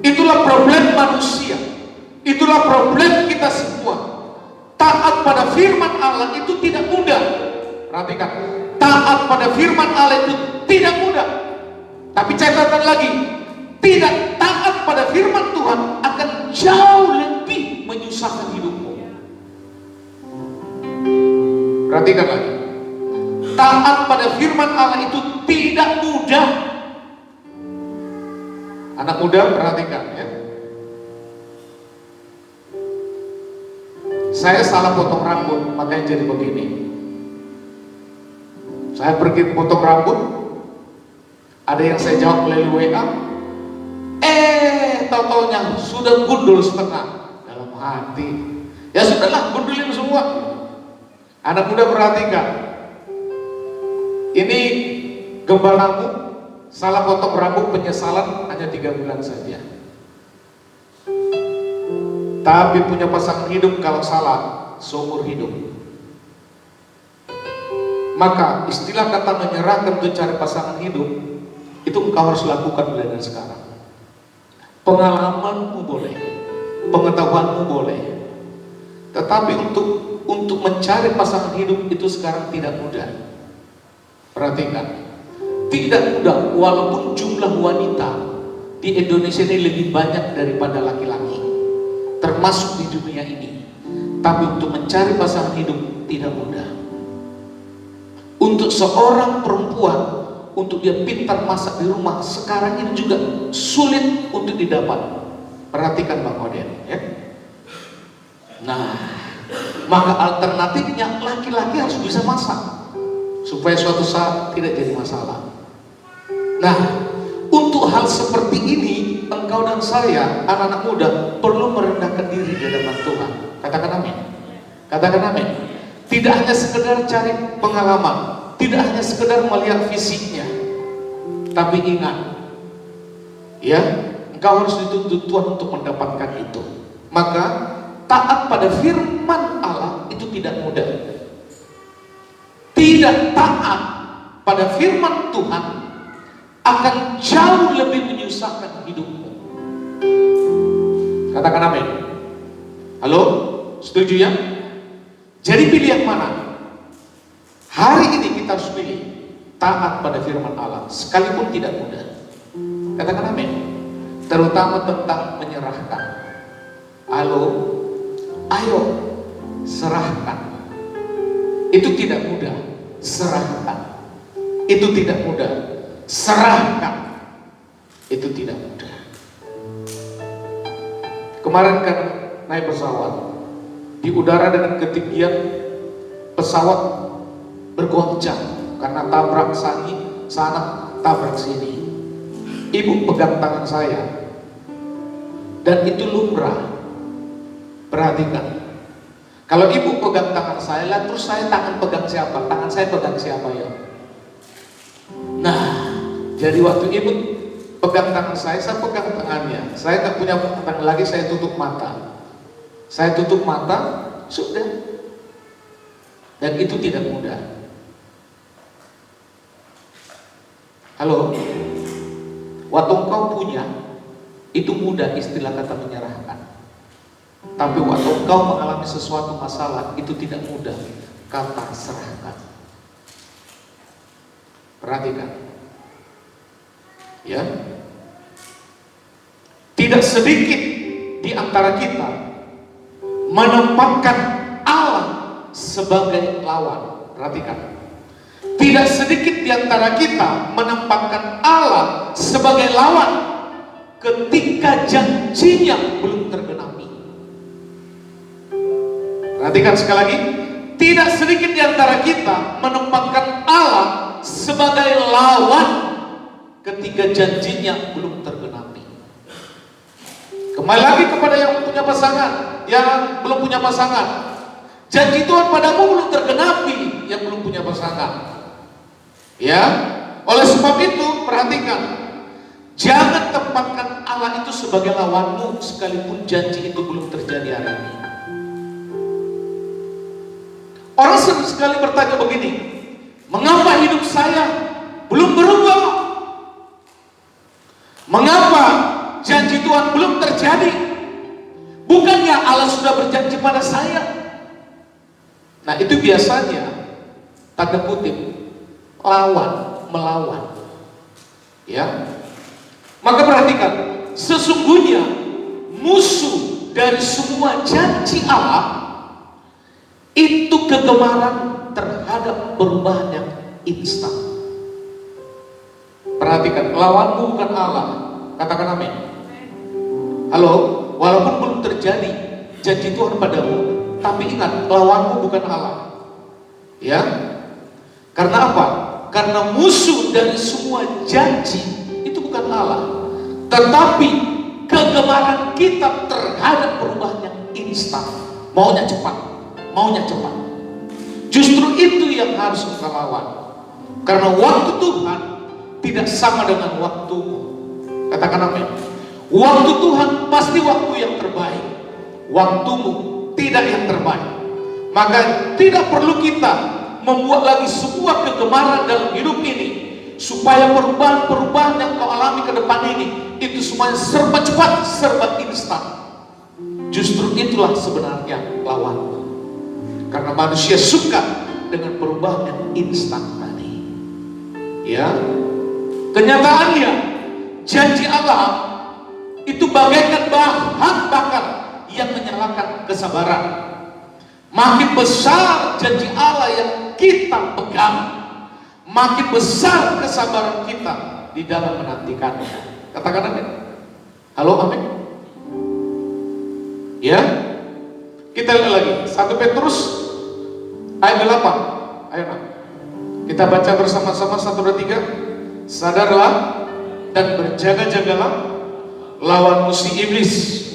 Speaker 3: Itulah problem manusia. Itulah problem kita semua. Taat pada firman Allah itu tidak mudah. Perhatikan, taat pada firman Allah itu tidak mudah. Tapi catatan lagi, tidak taat pada firman Tuhan akan jauh lebih menyusahkan hidupmu. Perhatikan lagi, taat pada firman Allah itu tidak mudah. Anak muda perhatikan ya, Saya salah potong rambut, makanya jadi begini. Saya pergi potong rambut, ada yang saya jawab melalui WA, tahu-taunya sudah gundul setengah. Dalam hati, ya sudahlah, gundulin semua. Anak muda perhatikan, ini gembalamu salah potong rambut, penyesalan hanya 3 bulan saja. Tapi punya pasangan hidup kalau salah seumur hidup. Maka istilah kata menyerahkan untuk cari pasangan hidup itu engkau harus lakukan mulai dari sekarang. Pengalamanmu boleh, pengetahuanmu boleh, tetapi untuk mencari pasangan hidup itu sekarang tidak mudah. Perhatikan, tidak mudah, walaupun jumlah wanita di Indonesia ini lebih banyak daripada laki-laki, termasuk di dunia ini. Tapi untuk mencari pasangan hidup tidak mudah. Untuk seorang perempuan, untuk dia pintar masak di rumah sekarang ini juga sulit untuk didapat. Perhatikan Bang Oden, ya. Nah, maka alternatifnya laki-laki harus bisa masak supaya suatu saat tidak jadi masalah. Nah, untuk hal seperti ini engkau dan saya, anak-anak muda, perlu merendahkan diri di hadapan Tuhan. Katakan amin. Katakan amin. Tidak hanya sekedar cari pengalaman, tidak hanya sekedar melihat fisiknya, tapi ingat, ya, engkau harus dituntut Tuhan untuk mendapatkan itu. Maka taat pada firman Allah itu tidak mudah. Tidak taat pada firman Tuhan akan jauh lebih menyusahkan hidupmu. Katakan amin. Halo, setuju ya? Jadi pilih yang mana? Hari ini kita harus pilih taat pada firman Allah, sekalipun tidak mudah. Katakan amin. Terutama tentang menyerahkan. Halo, ayo serahkan. Itu tidak mudah. Serahkan. Itu tidak mudah. Serahkan. Itu tidak mudah. Kemarin kan naik pesawat di udara dengan ketinggian pesawat bergoncang karena tabrak sana tabrak sini. Ibu pegang tangan saya dan itu lumrah. Perhatikan, kalau ibu pegang tangan saya, lah terus saya tangan pegang siapa? Tangan saya pegang siapa ya? Nah, jadi waktu ibu pegang tangan saya pegang tangannya. Saya tak punya tangan lagi, saya tutup mata. Saya tutup mata, sudah. Dan itu tidak mudah. Halo, waktu engkau punya, itu mudah istilah kata menyerahkan. Tapi waktu engkau mengalami sesuatu masalah, itu tidak mudah kata serahkan. Perhatikan, ya. Tidak sedikit di antara kita menempatkan Allah sebagai lawan. Perhatikan, tidak sedikit di antara kita menempatkan Allah sebagai lawan ketika janjinya belum tergenapi. Perhatikan sekali lagi, tidak sedikit di antara kita menempatkan Allah sebagai lawan ketika janjinya belum tergenapi. Kembali lagi kepada yang punya pasangan, yang belum punya pasangan. Janji Tuhan padamu belum tergenapi, yang belum punya pasangan. Ya, oleh sebab itu perhatikan, jangan tempatkan Allah itu sebagai lawanmu sekalipun janji itu belum terjadi hari ini. Orang sering sekali bertanya begini, mengapa hidup saya belum berubah? Mengapa janji Tuhan belum terjadi? Bukannya Allah sudah berjanji pada saya? Nah, itu biasanya tanda kutip melawan. Ya. Maka perhatikan, sesungguhnya musuh dari semua janji Allah itu kegemaran terhadap perubahan yang instan. Perhatikan, lawanmu bukan Allah. Katakan amin. Halo, walaupun belum terjadi janji Tuhan padamu, Tetapi ingat, lawanmu bukan Allah. Ya. Karena apa? Karena musuh dari semua janji itu bukan Allah, tetapi kegemaran kita terhadap perubahan yang instan, maunya cepat, maunya cepat. Justru itu yang harus kita lawan. Karena waktu Tuhan tidak sama dengan waktumu. Katakan amin. Waktu Tuhan pasti waktu yang terbaik. Waktumu tidak yang terbaik. Maka tidak perlu kita membuat lagi sebuah kegemaran dalam hidup ini, supaya perubahan-perubahan yang kau alami ke depan ini itu semuanya serba cepat, serba instan. Justru itulah sebenarnya lawanmu. Karena manusia suka dengan perubahan yang instan tadi. Ya, kenyataannya janji Allah itu bagaikan bahan bakar yang menyalakan kesabaran. Makin besar janji Allah yang kita pegang, makin besar kesabaran kita di dalam menantikannya. Katakan amin. Halo, amin. Ya, kita lihat lagi 1 Petrus ayat 8. Ayo nak, kita baca bersama-sama 1, 2, 3. Sadarlah dan berjaga-jagalah, lawan musuh iblis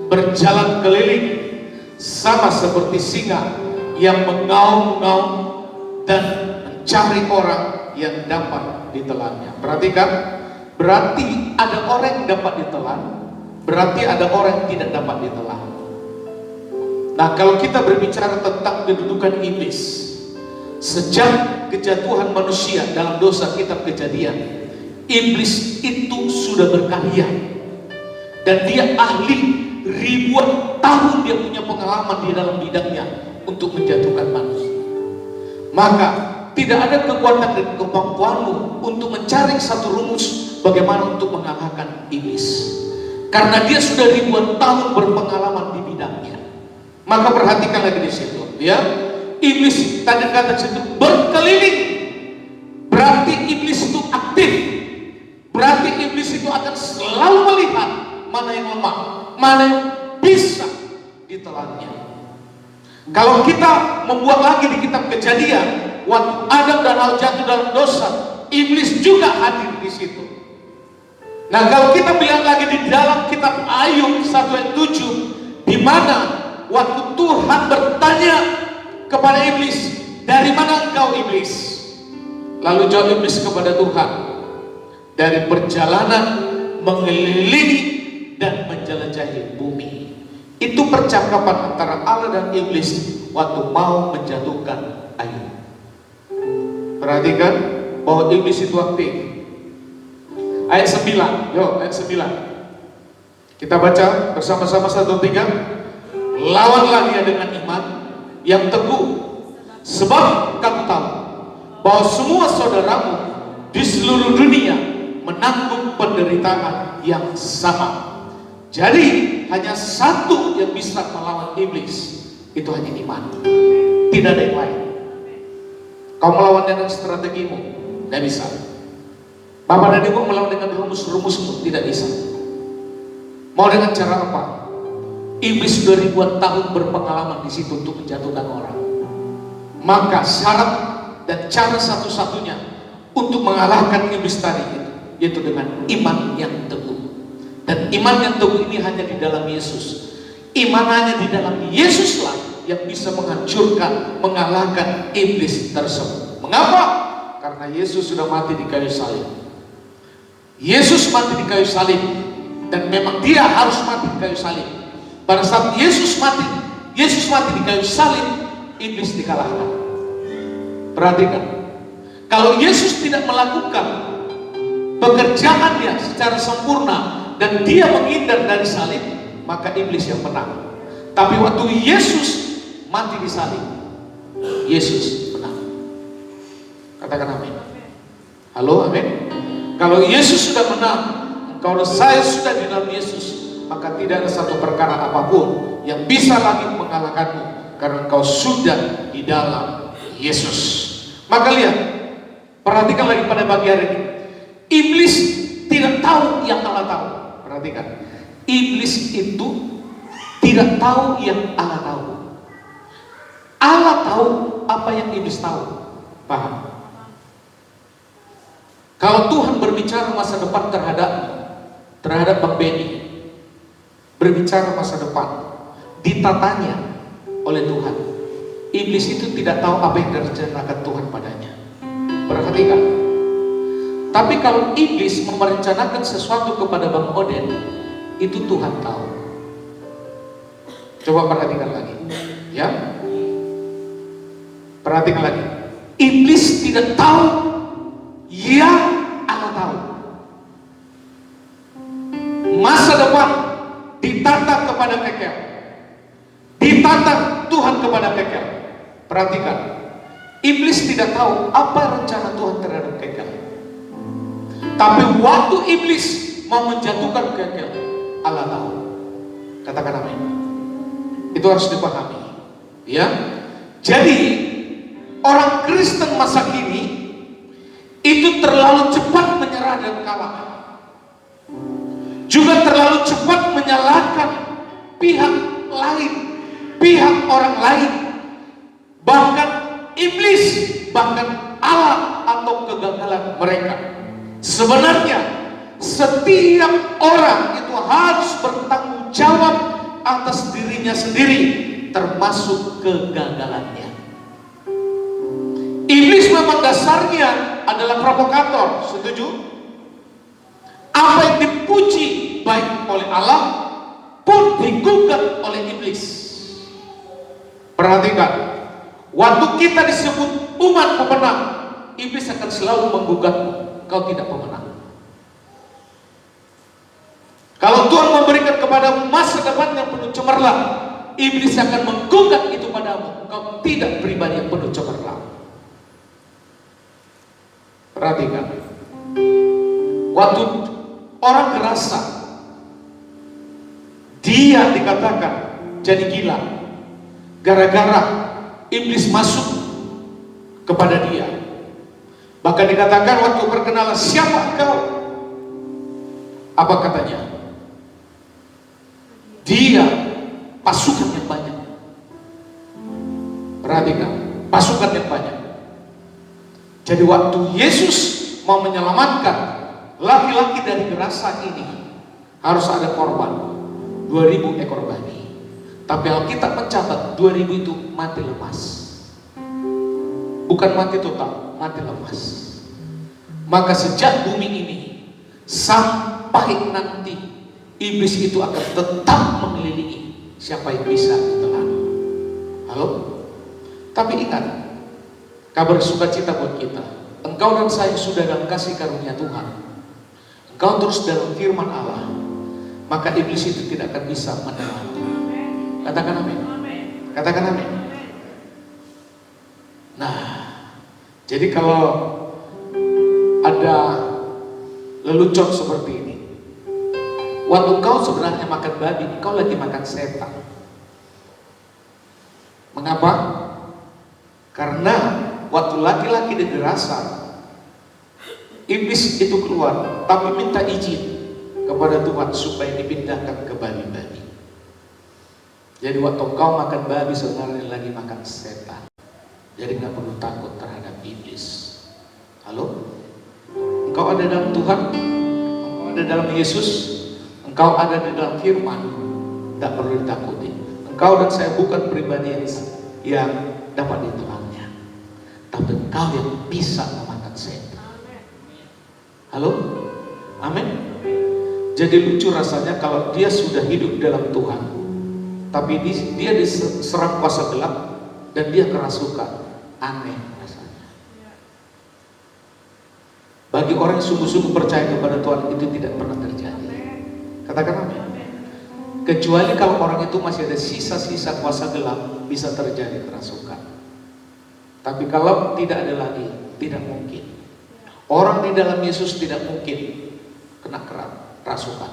Speaker 3: berjalan keliling sama seperti singa yang mengaum-ngaum dan mencari orang yang dapat ditelannya. Perhatikan, berarti ada orang yang dapat ditelan, berarti ada orang yang tidak dapat ditelan. Nah, kalau kita berbicara tentang kedudukan iblis, sejak kejatuhan manusia dalam dosa kitab Kejadian, iblis itu sudah berkarya dan dia ahli. Ribuan tahun dia punya pengalaman di dalam bidangnya untuk menjatuhkan manusia. Maka tidak ada kekuatan dan kemampuanmu untuk mencari satu rumus bagaimana untuk mengalahkan iblis, karena dia sudah ribuan tahun berpengalaman di bidangnya. Maka perhatikan lagi di situ, ya, iblis tadi kata situ berkeliling, berarti iblis itu aktif, berarti iblis itu akan selalu melihat mana yang lemah, mana yang bisa ditelannya. Kalau kita membuat lagi di kitab Kejadian, waktu Adam dan Hawa jatuh dalam dosa, iblis juga hadir di situ. Nah, kalau kita bilang lagi di dalam kitab Ayub 1 ayat 7, di mana waktu Tuhan bertanya kepada iblis, dari mana engkau iblis? Lalu jawab iblis kepada Tuhan, dari perjalanan mengelilingi dan menjelajahi bumi. Itu percakapan antara Allah dan iblis waktu mau menjatuhkan Ayub. Perhatikan bahwa iblis itu aktif. Ayat 9, yuk ayat 9. Kita baca bersama-sama 1, 3. Lawanlah dia dengan iman yang teguh, sebab kamu tahu bahwa semua saudaramu di seluruh dunia menanggung penderitaan yang sama. Jadi hanya satu yang bisa melawan iblis, itu hanya iman. Tidak ada yang lain. Kau melawan dengan strategimu, tidak bisa. Bapak dan Ibu melawan dengan rumus-rumusmu, tidak bisa. Mau dengan cara apa? Iblis sudah ribuan tahun berpengalaman di situ untuk menjatuhkan orang. Maka syarat dan cara satu-satunya untuk mengalahkan iblis tadi itu, yaitu dengan iman yang teguh. Dan iman yang teguh ini hanya di dalam Yesus. Iman hanya di dalam Yesuslah yang bisa menghancurkan, mengalahkan iblis tersebut. Mengapa? Karena Yesus sudah mati di kayu salib. Yesus mati di kayu salib, dan memang dia harus mati di kayu salib. Pada saat Yesus mati di kayu salib, iblis dikalahkan. Perhatikan, kalau Yesus tidak melakukan pekerjaannya secara sempurna dan dia menghindar dari salib, maka iblis yang menang. Tapi waktu Yesus mati di salib, Yesus menang. Katakan amin. Halo, amin. Kalau Yesus sudah menang, kalau saya sudah di dalam Yesus, maka tidak ada satu perkara apapun yang bisa lagi mengalahkanmu, karena engkau sudah di dalam Yesus. Maka lihat, perhatikan lagi pada bagian ini. Iblis tidak tahu yang Allah tahu. Perhatikan, iblis itu tidak tahu yang Allah tahu. Allah tahu apa yang iblis tahu. Paham? Kalau Tuhan berbicara masa depan terhadap Bang Benny, berbicara masa depan, ditatanya oleh Tuhan, iblis itu tidak tahu apa yang direncanakan Tuhan padanya. Perhatikan. Tapi kalau iblis merencanakan sesuatu kepada Bang Oden, itu Tuhan tahu. Coba perhatikan lagi, ya. Perhatikan lagi. Iblis tidak tahu, ya Allah tahu. Masa depan ditata kepada Kekel, ditata Tuhan kepada Kekel. Perhatikan, iblis tidak tahu apa rencana Tuhan terhadap Kekel. Tapi waktu iblis mau menjatuhkan Kekel, Allah tahu. Katakan amin. Itu harus dipahami, ya. Jadi orang Kristen masa kini itu terlalu cepat menyerah dan kalah, juga terlalu cepat menyalahkan pihak lain, pihak orang lain, bahkan iblis, bahkan Allah atau kegagalan mereka. Sebenarnya setiap orang itu harus bertanggung jawab atas dirinya sendiri, termasuk kegagalannya. Iblis memang dasarnya adalah provokator, setuju? Apa yang dipuji baik oleh Allah pun digugat oleh iblis. Perhatikan, waktu kita disebut umat pemenang, iblis akan selalu menggugatmu. Kau tidak pemenang. Kalau Tuhan memberikan kepadamu masa depan yang penuh cemerlang, iblis akan menggugat itu padamu. Kau tidak pribadi yang penuh cemerlang. Perhatikan, waktu orang gerasa, dia dikatakan jadi gila gara-gara iblis masuk kepada dia. Bahkan dikatakan waktu perkenalan, siapa kau? Apa katanya? Dia pasukan yang banyak. Perhatikan, pasukan yang banyak. Jadi waktu Yesus mau menyelamatkan laki-laki dari gerasa ini, harus ada korban 2000 ekor babi. Tapi Alkitab mencatat 2000 itu mati lemas. Bukan mati total, mati lemas. Maka sejak bumi ini sampai nanti, iblis itu akan tetap mengelilingi siapa yang bisa ditelan. Halo? Tapi ingat, kabar sukacita buat kita. Engkau dan saya sudah dalam kasih karunia Tuhan. Engkau terus dalam firman Allah, maka iblis itu tidak akan bisa menelan. Katakan amin. Katakan amin. Nah, jadi kalau ada lelucon seperti ini, waktu engkau sebenarnya makan babi, engkau lagi makan setan. Mengapa? Karena waktu laki-laki di gerasa, iblis itu keluar, tapi minta izin kepada Tuhan supaya dipindahkan ke babi-babi. Jadi waktu engkau makan babi, sebenarnya lagi makan setan. Jadi nggak perlu takut terhadap iblis. Halo? Engkau ada dalam Tuhan, engkau ada dalam Yesus, engkau ada di dalam firman, tidak perlu ditakuti. Engkau dan saya bukan pribadi yang dapat ditelannya, tapi engkau yang bisa memakan setan. Halo? Amin. Jadi lucu rasanya kalau dia sudah hidup dalam Tuhan, tapi dia diserang kuasa gelap dan dia kerasukan. Aneh rasanya. Bagi orang yang sungguh-sungguh percaya kepada Tuhan, itu tidak pernah terjadi. Katakan amin. Kecuali kalau orang itu masih ada sisa-sisa kuasa gelap, bisa terjadi kerasukan. Tapi kalau tidak ada lagi, tidak mungkin. Orang di dalam Yesus tidak mungkin kena kerasukan.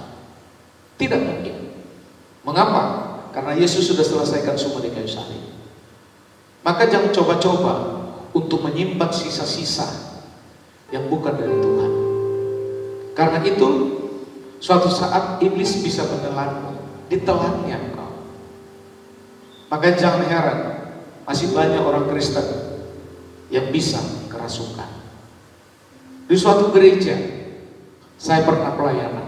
Speaker 3: Tidak mungkin. Mengapa? Karena Yesus sudah selesaikan semua di kayu salib. Maka jangan coba-coba untuk menyimpan sisa-sisa yang bukan dari Tuhan. Karena itu suatu saat iblis bisa menelanmu, ditelannya engkau. Maka jangan heran masih banyak orang Kristen yang bisa kerasukan. Di suatu gereja saya pernah pelayanan,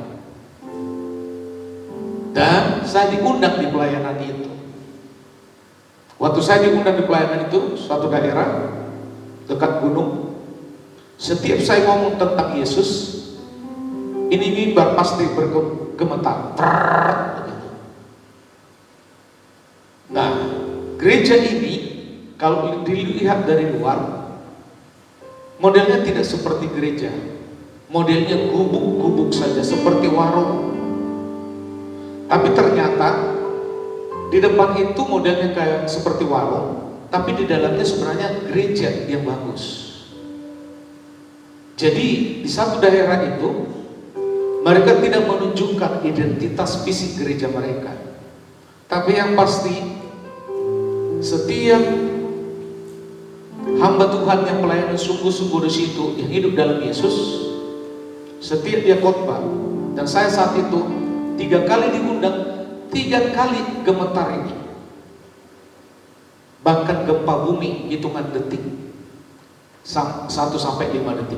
Speaker 3: dan saya diundang di pelayanan itu. Waktu saya diundang di pelayanan itu, suatu daerah dekat gunung, setiap saya ngomong tentang Yesus, ini mimbar pasti bergemetar. Begitu. Nah, gereja ini kalau dilihat dari luar, modelnya tidak seperti gereja, modelnya gubuk-gubuk saja, seperti warung. Tapi ternyata di depan itu modelnya kayak seperti warung, tapi di dalamnya sebenarnya gereja yang bagus. Jadi di satu daerah itu mereka tidak menunjukkan identitas fisik gereja mereka, tapi yang pasti setiap hamba Tuhan yang pelayanan sungguh-sungguh di situ, yang hidup dalam Yesus, setiap dia khotbah, dan saya saat itu 3 kali diundang, 3 kali gemetar ini, bahkan gempa bumi hitungan detik, 1 sampai 5 detik.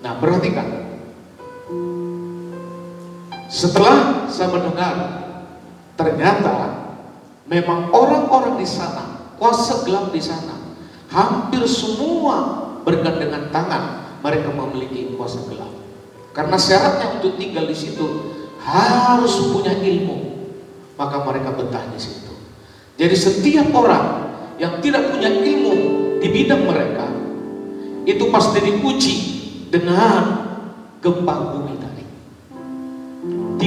Speaker 3: Nah, perhatikan, setelah saya mendengar, ternyata memang orang-orang di sana, kuasa gelap di sana, hampir semua bergandengan tangan, mereka memiliki kuasa gelap. Karena syaratnya untuk tinggal di situ harus punya ilmu, maka mereka betah di situ. Jadi setiap orang yang tidak punya ilmu di bidang mereka, itu pasti diuji dengan gempa bumi tadi.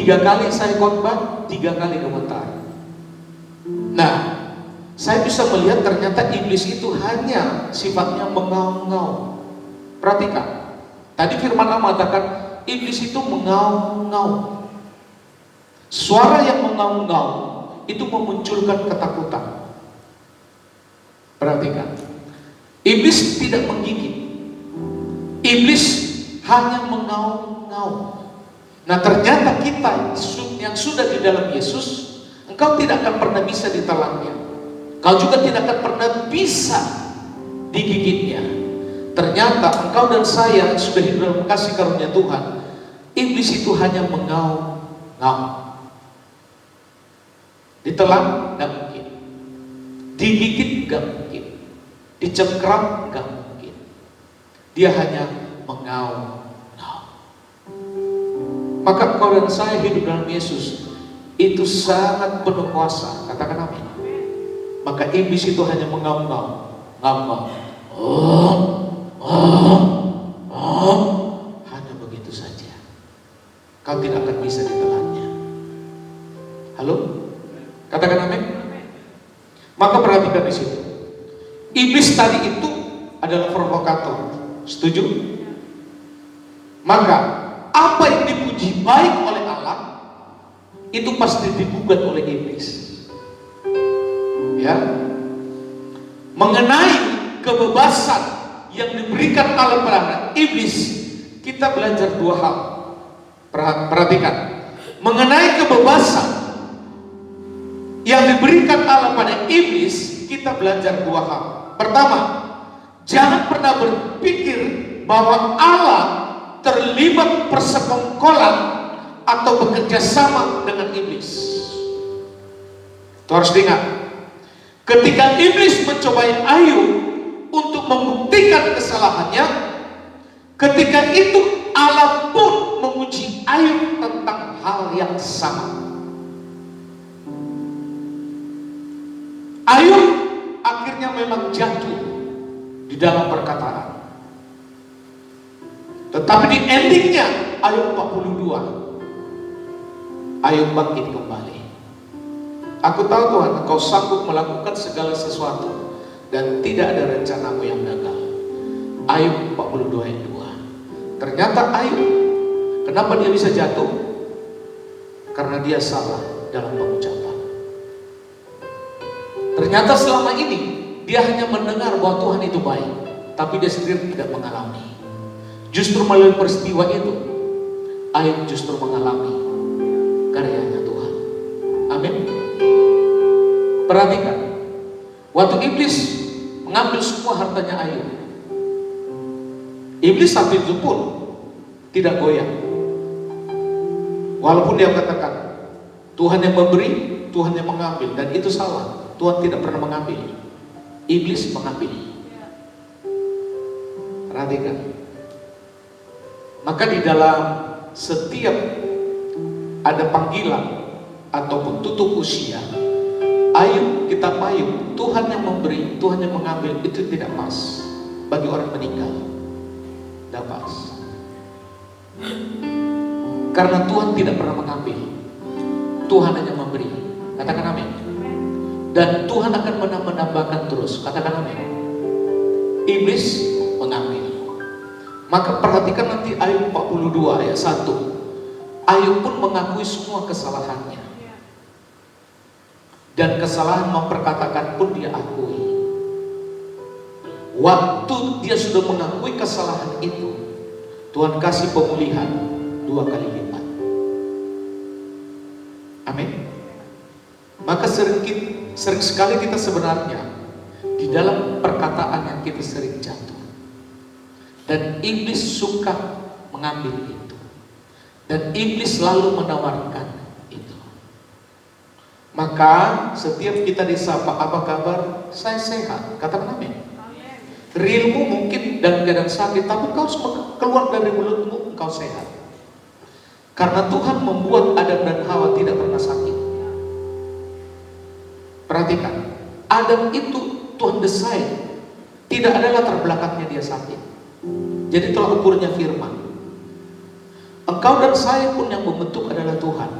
Speaker 3: 3 kali saya khotbah, 3 kali gemetar. Nah, saya bisa melihat ternyata iblis itu hanya sifatnya mengaum-ngaum. Perhatikan, tadi firman Allah mengatakan iblis itu mengaum-ngaum. Suara yang mengaum-ngaum itu memunculkan ketakutan. Perhatikan, iblis tidak menggigit, iblis hanya mengaum-ngaum. Nah, ternyata kita yang sudah di dalam Yesus, engkau tidak akan pernah bisa ditelannya, kau juga tidak akan pernah bisa digigitnya. Ternyata engkau dan saya yang sudah hidup dalam kasih karunia Tuhan, iblis itu hanya mengaum-ngaum. Ditelan gak mungkin, digigit gak mungkin, dicengkram gak mungkin. Dia hanya mengaum-ngaum. Maka engkau dan saya hidup dalam Yesus itu sangat penuh kuasa. Katakan amin. Maka iblis itu hanya mengaum-ngaum, ngaum-ngaum. Hanya begitu saja. Kau tidak akan bisa ditelannya. Halo? Katakan amin. Maka perhatikan di situ. Iblis tadi itu adalah provokator. Setuju? Maka apa yang dipuji baik oleh Allah itu pasti digugat oleh iblis. Ya. Mengenai kebebasan yang diberikan Allah pada iblis, kita belajar 2 hal. Perhatikan. Mengenai kebebasan yang diberikan Allah pada iblis, kita belajar 2 hal. Pertama, jangan pernah berpikir bahwa Allah terlibat persekongkolan atau bekerja sama dengan iblis. Itu harus diingat. Ketika iblis mencobai Ayub untuk membuktikan kesalahannya, ketika itu Allah pun menguji Ayub tentang hal yang sama. Ayub akhirnya memang jatuh di dalam perkataan. Tetapi di endingnya Ayub 42, Ayub bangkit kembali. Aku tahu Tuhan, Engkau sanggup melakukan segala sesuatu dan tidak ada rencanamu yang gagal. Ayub 42 ayat 2. Ternyata Ayub, kenapa dia bisa jatuh? Karena dia salah dalam pengucapan. Ternyata selama ini dia hanya mendengar bahwa Tuhan itu baik, tapi dia sendiri tidak mengalami. Justru melalui peristiwa itu, Ayub justru mengalami karyanya Tuhan. Amin. Perhatikan, waktu iblis mengambil semua hartanya Ayub, iblis saat itu pun tidak goyah. Walaupun dia katakan Tuhan yang memberi, Tuhan yang mengambil, dan itu salah. Tuhan tidak pernah mengambil, iblis mengambil. Perhatikan. Maka di dalam setiap ada panggilan ataupun tutup usia, Ayub, kitab Ayub, Tuhan yang memberi, Tuhan yang mengambil, itu tidak pas bagi orang meninggal. Tidak pas. Karena Tuhan tidak pernah mengambil, Tuhan hanya memberi. Katakan amin. Dan Tuhan akan menambahkan terus. Katakan amin. Iblis mengambil. Maka perhatikan nanti Ayub 42 ayat 1. Ayub pun mengakui semua kesalahannya. Dan kesalahan memperkatakan pun dia akui. Waktu dia sudah mengakui kesalahan itu, Tuhan kasih pemulihan 2 kali lipat. Amin. Maka sering sekali kita sebenarnya di dalam perkataan yang kita sering jatuh. Dan iblis suka mengambil itu. Dan iblis selalu menawarkan itu. Maka setiap kita disapa, apa kabar? Saya sehat. Katakan amin. Realmu mungkin dalam keadaan sakit, tapi kau keluar dari mulutmu, engkau sehat. Karena Tuhan membuat Adam dan Hawa tidak pernah sakit. Perhatikan, Adam itu Tuhan desain, tidak ada latar belakangnya dia sakit. Jadi telah ukurnya firman. Engkau dan saya pun yang membentuk adalah Tuhan.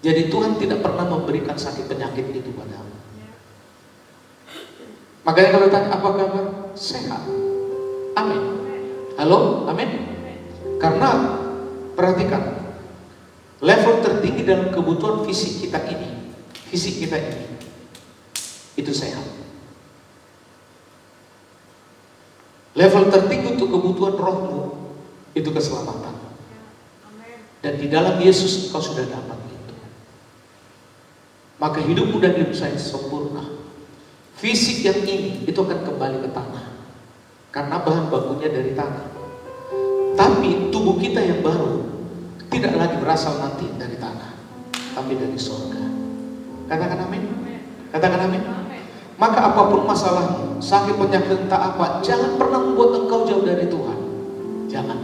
Speaker 3: Jadi Tuhan tidak pernah memberikan sakit penyakit itu padamu. Makanya kalau tanya apa kabar? Sehat. Amin. Halo, amin. Karena perhatikan, level tertinggi dalam kebutuhan fisik kita ini, itu sehat. Level tertinggi untuk kebutuhan rohmu itu keselamatan. Dan di dalam Yesus kau sudah dapat itu. Maka hidupmu dan hidup saya sempurna. Fisik yang ini itu akan kembali ke tanah, karena bahan bakunya dari tanah. Tapi tubuh kita yang baru tidak lagi berasal nanti dari tanah, tapi dari surga. Katakan amin. Katakan amin. Maka apapun masalahmu, sakit penyakit entah apa, jangan pernah membuat engkau jauh dari Tuhan. Jangan.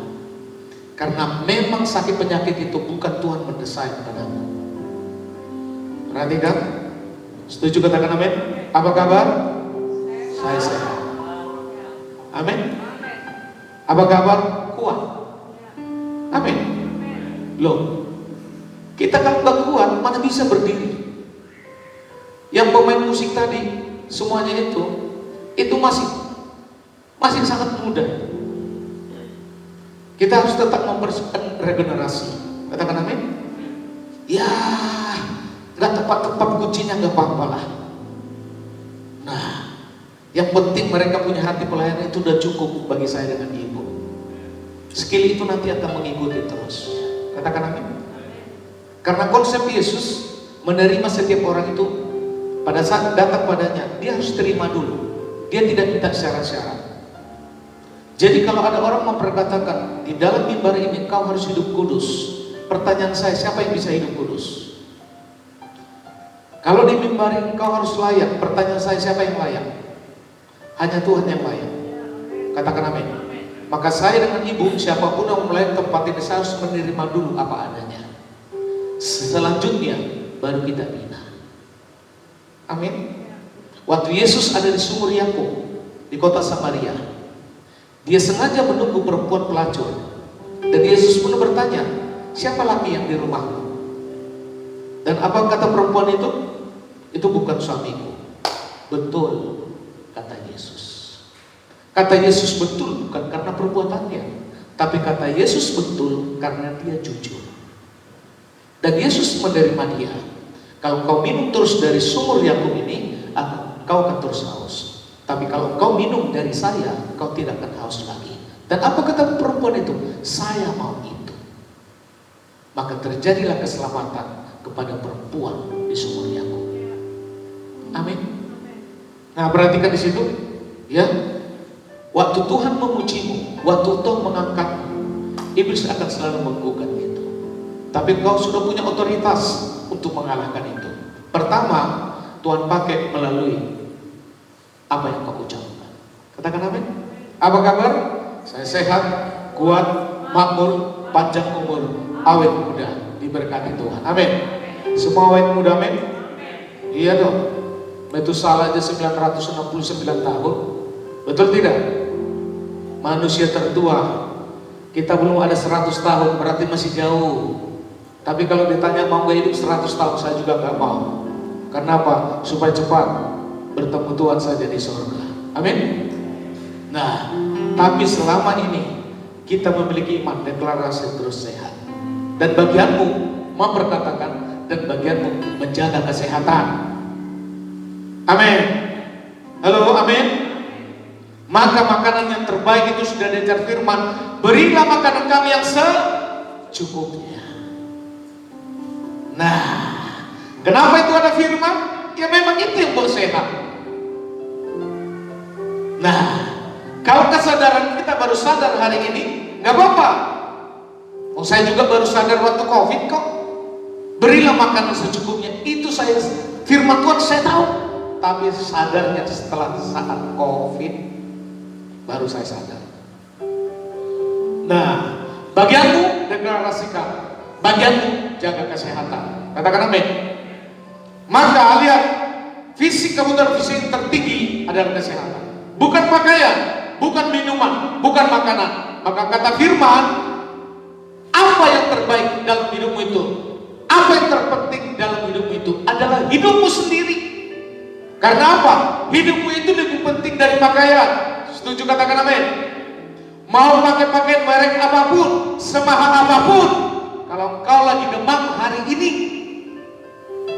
Speaker 3: Karena memang sakit penyakit itu bukan Tuhan mendesain padamu. Perhatikan. Setuju? Katakan amin. Apa kabar? Saya sehat. Amin. Apa kabar? Kuat. Amin. Loh, kita kalau nggak kuat, mana bisa berdiri? Yang pemain musik tadi, semuanya itu masih sangat muda. Kita harus tetap mempersiapkan regenerasi. Katakan amin. Ya, nggak tepat kuncinya nggak apa-apa lah. Nah, yang penting mereka punya hati pelayanan itu udah cukup bagi saya dengan ibu. Skill itu nanti akan mengikuti terus. Katakan amin. Karena konsep Yesus menerima setiap orang itu pada saat datang padanya, dia harus terima dulu. Dia tidak minta syarat-syarat. Jadi kalau ada orang memperkatakan di dalam mimbar ini kau harus hidup kudus, pertanyaan saya, siapa yang bisa hidup kudus? Kalau di mimbar ini kau harus layak, pertanyaan saya, siapa yang layak? Hanya Tuhan yang layak. Katakan amin. Maka saya dengan ibu, siapapun yang melayani tempat ini, saya harus menerima dulu apa adanya. Selanjutnya baru kita bina. Amin. Waktu Yesus ada di sumur Yakub di kota Samaria, dia sengaja menunggu perempuan pelacur. Dan Yesus pun bertanya, siapa laki yang di rumahmu? Dan apa kata perempuan itu? Itu bukan suamiku. Betul, kata Yesus. Kata Yesus betul bukan karena perbuatannya, tapi kata Yesus betul karena dia jujur. Dan Yesus menerima dia. Kalau kau minum terus dari sumur Yakub ini, kau akan terus haus. Tapi kalau kau minum dari saya, kau tidak akan haus lagi. Dan apa kata perempuan itu? Saya mau itu. Maka terjadilah keselamatan kepada perempuan di sumur Yakub. Amin. Nah, perhatikan di situ, ya. Waktu Tuhan memujimu, waktu Tuhan mengangkatmu, iblis akan selalu menggugat itu. Tapi kau sudah punya otoritas untuk mengalahkan itu. Pertama, Tuhan pakai melalui apa yang kau ucapkan. Katakan amin. Apa kabar? Saya sehat, kuat, makmur, panjang umur, awet muda, diberkati Tuhan. Amin. Semua awet muda, amin. Iya dong. Metusalah aja 969 tahun. Betul tidak? Manusia tertua. Kita belum ada 100 tahun, berarti masih jauh. Tapi kalau ditanya mau gak hidup 100 tahun, saya juga gak mau. Kenapa? Supaya cepat bertemu Tuhan saja di surga. Amin. Nah, tapi selama ini kita memiliki iman, deklarasi terus sehat. Dan bagianmu memperkatakan, dan bagianmu menjaga kesehatan. Amin. Halo, amin. Maka makanan yang terbaik itu sudah diajar firman, berilah makanan kami yang secukupnya. Nah, kenapa itu ada firman? Ya memang itu yang buat sehat. Nah, kalau kesadaran kita baru sadar hari ini, nggak apa-apa. Oh, saya juga baru sadar waktu COVID kok. Berilah makanan secukupnya. Itu saya, firman Tuhan saya tahu. Tapi sadarnya setelah saat COVID baru saya sadar. Nah, bagianmu deklarasikan, bagianmu jaga kesehatan. Katakan amin. Maka lihat, fisik kebutuhan fisik tertinggi adalah kesehatan. Bukan pakaian, bukan minuman, bukan makanan. Maka kata firman, apa yang terbaik dalam hidupmu itu, apa yang terpenting dalam hidupmu itu adalah hidupmu sendiri. Karena apa? Hidupmu itu lebih penting dari pakaian. Setuju, katakan amin. Mau pakai pakaian merek apapun, semahal apapun, kalau kau lagi demam hari ini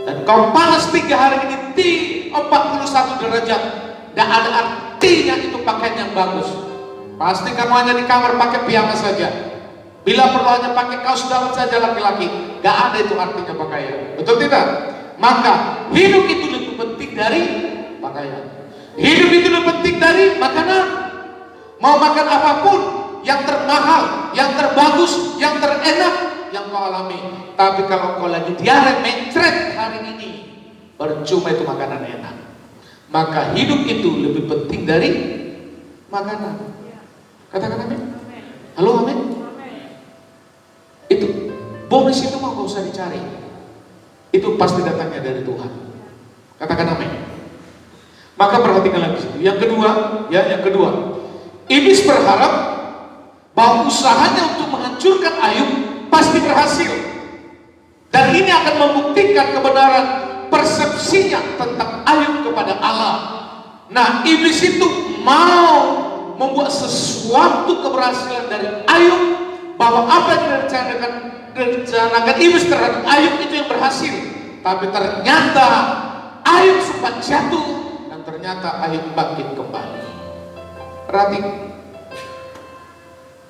Speaker 3: dan kau panas 3 hari ini di 41 derajat, tidak ada artinya itu pakaian yang bagus. Pasti kamu hanya di kamar pakai piyama saja. Bila perlu hanya pakai kaos dalam saja laki-laki, gak ada itu artinya pakaian. Betul tidak? Maka hidup itu lebih penting dari pakaian. Hidup itu lebih penting dari makanan. Mau makan apapun, yang termahal, yang terbagus, yang terenak yang kau alami. Tapi kalau kau lagi diare mencret hari ini, percuma itu makanan enak. Maka hidup itu lebih penting dari makanan. Katakan amin. Halo, amin. Itu bonus itu mau gak usah dicari. Itu pasti datangnya dari Tuhan. Katakan amin. Maka perhatikan lagi situ. Yang kedua, yang kedua, iblis berharap bahwa usahanya untuk menghancurkan Ayub pasti berhasil. Dan ini akan membuktikan kebenaran persepsinya tentang Ayub kepada Allah. Nah, iblis itu mau membuat sesuatu keberhasilan dari Ayub, bahwa apa yang direncanakan iblis terhadap Ayub itu yang berhasil. Tapi ternyata Ayub sempat jatuh, dan ternyata Ayub bangkit kembali. Perhatikan,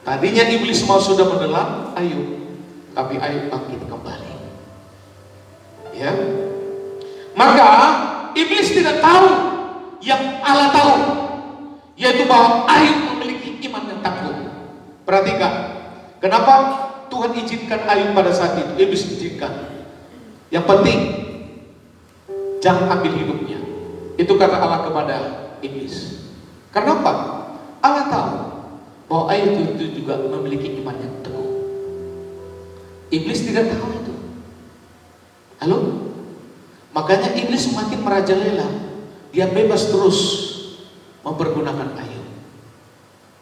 Speaker 3: tadinya iblis mau sudah menelan Ayub, tapi Ayub bangkit kembali. Ya, maka iblis tidak tahu yang Allah tahu, yaitu bahwa Ayub memiliki iman yang takut. Perhatikan, kenapa Tuhan izinkan Ayub pada saat itu? Iblis izinkan. Yang penting jangan ambil hidupnya. Itu kata Allah kepada iblis. Kenapa? Allah tahu bahwa Ayub itu juga memiliki iman yang teguh. Iblis tidak tahu itu. Halo? Makanya iblis semakin merajalela. Dia bebas terus mempergunakan Ayub.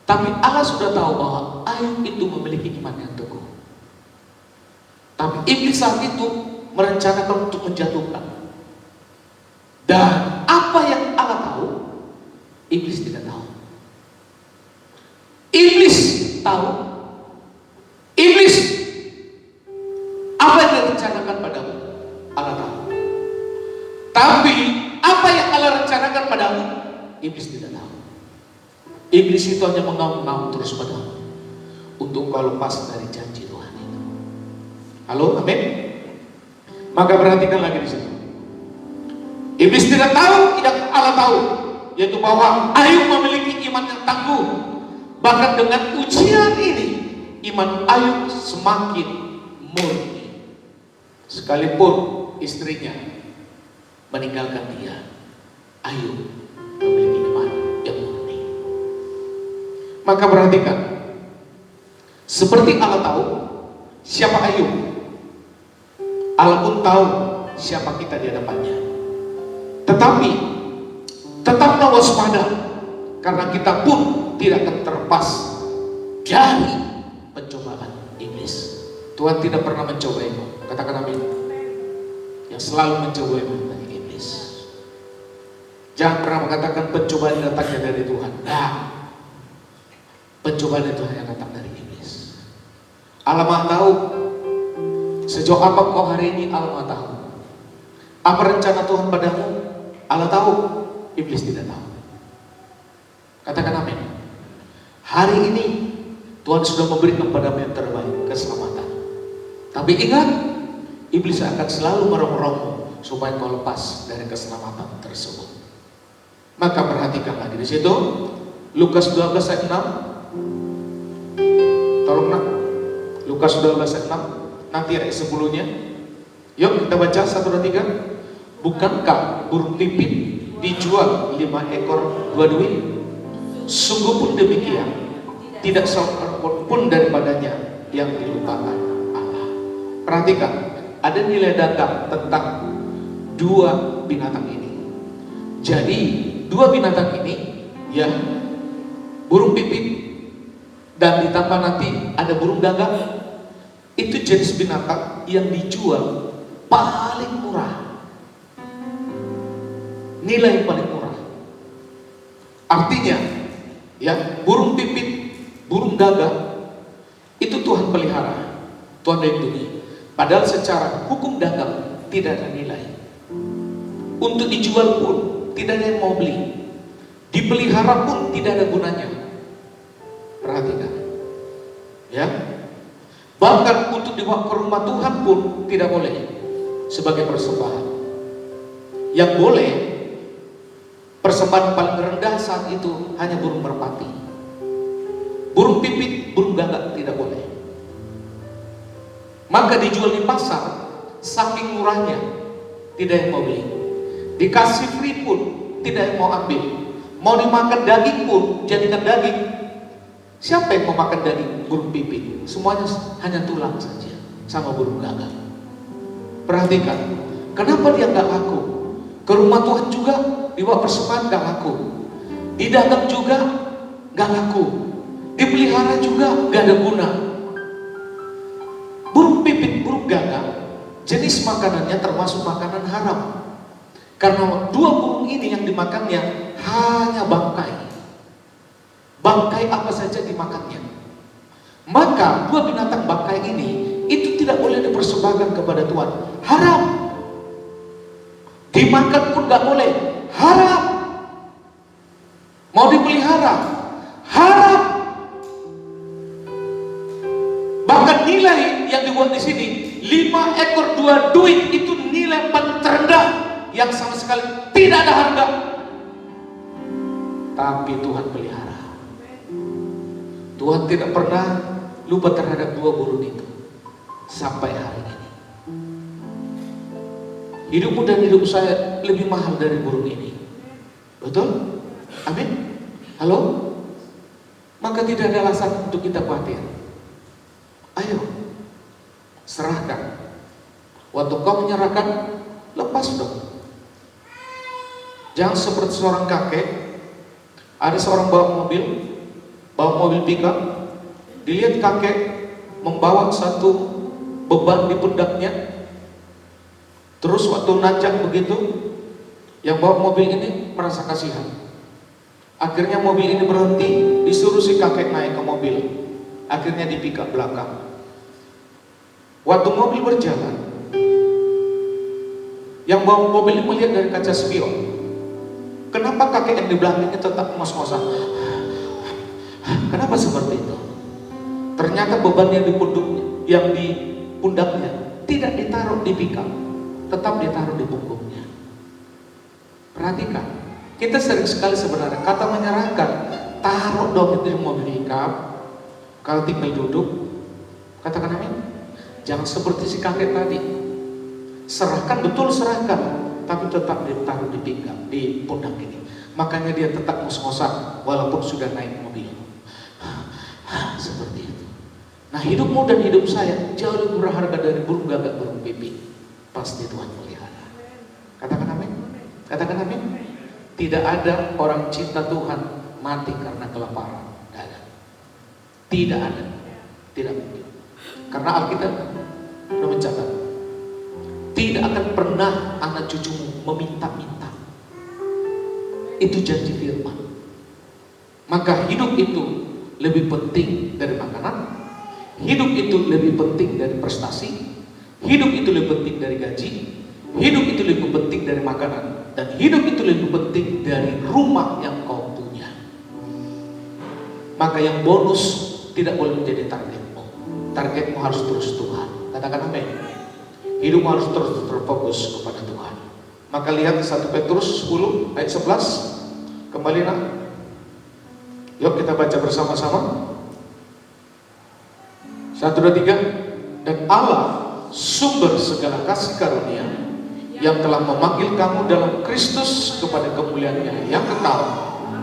Speaker 3: Tapi Allah sudah tahu bahwa Ayub itu memiliki iman yang teguh. Tapi iblis saat itu merencanakan untuk menjatuhkan. Dan apa yang Allah tahu, iblis tidak tahu. Iblis tahu. Iblis, apa yang direncanakan padamu, Allah tahu. Tapi apa yang Allah rencanakan padamu, iblis tidak tahu. Iblis itu hanya mengaum-ngaum terus padamu untuk kau lepas dari janji Tuhan itu. Halo, amin. Maka perhatikan lagi di situ. Iblis tidak tahu, tidak Allah tahu, yaitu bahwa Ayub memiliki iman yang tangguh. Bahkan dengan ujian ini, iman Ayub semakin murni. Sekalipun istrinya meninggalkan dia, Ayub memiliki iman yang murni. Maka perhatikan, seperti Allah tahu siapa Ayub, Allah pun tahu siapa kita di hadapannya. Tetapi tetaplah waspada, karena kita pun tidak akan terlepas dari pencobaan iblis. Tuhan tidak pernah mencobaimu, katakan amin. Yang selalu mencobaimu dari iblis. Jangan pernah mengatakan pencobaan datangnya dari Tuhan. Nah, pencobaan itu hanya datang dari iblis. Allah Maha tahu sejauh apa kau hari ini. Allah Maha tahu apa rencana Tuhan padamu. Allah tahu, iblis tidak tahu. Katakan amin. Hari ini Tuhan sudah memberikan padamu yang terbaik, keselamatan. Tapi ingat, iblis akan selalu merongrongmu supaya kau lepas dari keselamatan tersebut. Maka perhatikan lagi di situ, Lukas 12 ayat 6. Tolong nak, Lukas 12 ayat 6. Nanti ayat 10-nya. Yuk kita baca 1, 2, 3. Bukankah burung pipit dijual 5 ekor 2 duit? Sungguh pun demikian, tidak seorang pun daripadanya yang dilupakan Allah. Perhatikan, ada nilai dagang tentang 2 binatang ini. Jadi 2 binatang ini, ya, burung pipit dan ditambah nanti ada burung gagak, itu jenis binatang yang dijual paling murah. Nilai paling murah. Artinya, ya, burung pipit, burung gagak itu Tuhan pelihara, Tuhan lindungi. Padahal secara hukum dagang tidak ada nilai. Untuk dijual pun tidak ada yang mau beli. Dipelihara pun tidak ada gunanya. Perhatikan, ya. Bahkan untuk dibawa ke rumah Tuhan pun tidak boleh sebagai persembahan. Yang boleh, persembahan paling rendah saat itu hanya burung merpati. Burung pipit, burung gagak tidak boleh. Maka dijual di pasar, saking murahnya tidak yang mau beli. Dikasih free pun tidak yang mau ambil. Mau dimakan daging pun jadikan daging. Siapa yang mau makan daging burung pipit? Semuanya hanya tulang saja sama burung gagak. Perhatikan, kenapa dia nggak laku? Ke rumah Tuhan juga dibawa persembahan nggak laku, didagang juga nggak laku, dipelihara juga nggak ada guna. Burung pipit, burung gagak, jenis makanannya termasuk makanan haram. Karena 2 burung ini yang dimakannya hanya bangkai. Bangkai apa saja dimakannya. Maka 2 binatang bangkai ini itu tidak boleh dipersembahkan kepada Tuhan. Haram. Dimakan pun gak boleh. Haram. Mau dipelihara. Haram. Bahkan nilai yang dibuat di sini 5 ekor 2 duit itu nilai paling terendah yang sama sekali tidak ada harga. Tapi Tuhan pelihara. Tuhan tidak pernah lupa terhadap 2 burung itu sampai hari ini. Hidupmu dan hidup saya lebih mahal dari burung ini. Betul? Amin? Halo? Maka tidak ada alasan untuk kita khawatir. Ayo, serahkan. Waktu kau menyerahkan, lepas dong. Jangan seperti seorang kakek. Ada seorang bawa mobil pickup. Dilihat kakek membawa satu beban di pundaknya. Terus waktu nanjak begitu, yang bawa mobil ini merasa kasihan. Akhirnya mobil ini berhenti, disuruh si kakek naik ke mobil. Akhirnya di pickup belakang. Waktu mobil berjalan, yang bawa mobil ini melihat dari kaca spion. Kenapa kakek yang di belakang ini tetap ngos-ngosan? Kenapa seperti itu? Ternyata beban yang di pundaknya tidak ditaruh di pickup, tetap ditaruh di punggungnya. Perhatikan, kita sering sekali sebenarnya kata menyerahkan, taruh dong itu di mobil pickup, kalau tinggal duduk, katakan amin. Jangan seperti si kakek tadi, serahkan, betul serahkan, tapi tetap ditaruh di pinggang, di pundak ini. Makanya dia tetap ngos-ngosan walaupun sudah naik mobil. Seperti itu. Nah, hidupmu dan hidup saya jauh lebih berharga dari burung gagak, burung pipit. Pasti Tuhan pelihara. Katakan amin. Katakan amin. Tidak ada orang cinta Tuhan mati karena kelaparan. Tidak ada. Tidak ada. Tidak mungkin. Karena Alkitab sudah mencatat, tidak akan pernah anak cucumu meminta-minta. Itu janji firman. Maka hidup itu lebih penting dari makanan, hidup itu lebih penting dari prestasi, hidup itu lebih penting dari gaji, hidup itu lebih penting dari makanan, dan hidup itu lebih penting dari rumah yang kau punya. Maka yang bonus tidak boleh menjadi targetmu. Targetmu harus terus Tuhan. Katakan amin. Hidupmu harus terus terfokus kepada Tuhan. Maka lihat 1 Petrus 10 ayat 11. Kembali nak. Yuk kita baca bersama-sama. 1, 2, 3. Dan Allah sumber segala kasih karunia yang telah memanggil kamu dalam Kristus kepada kemuliaan-Nya yang kekal,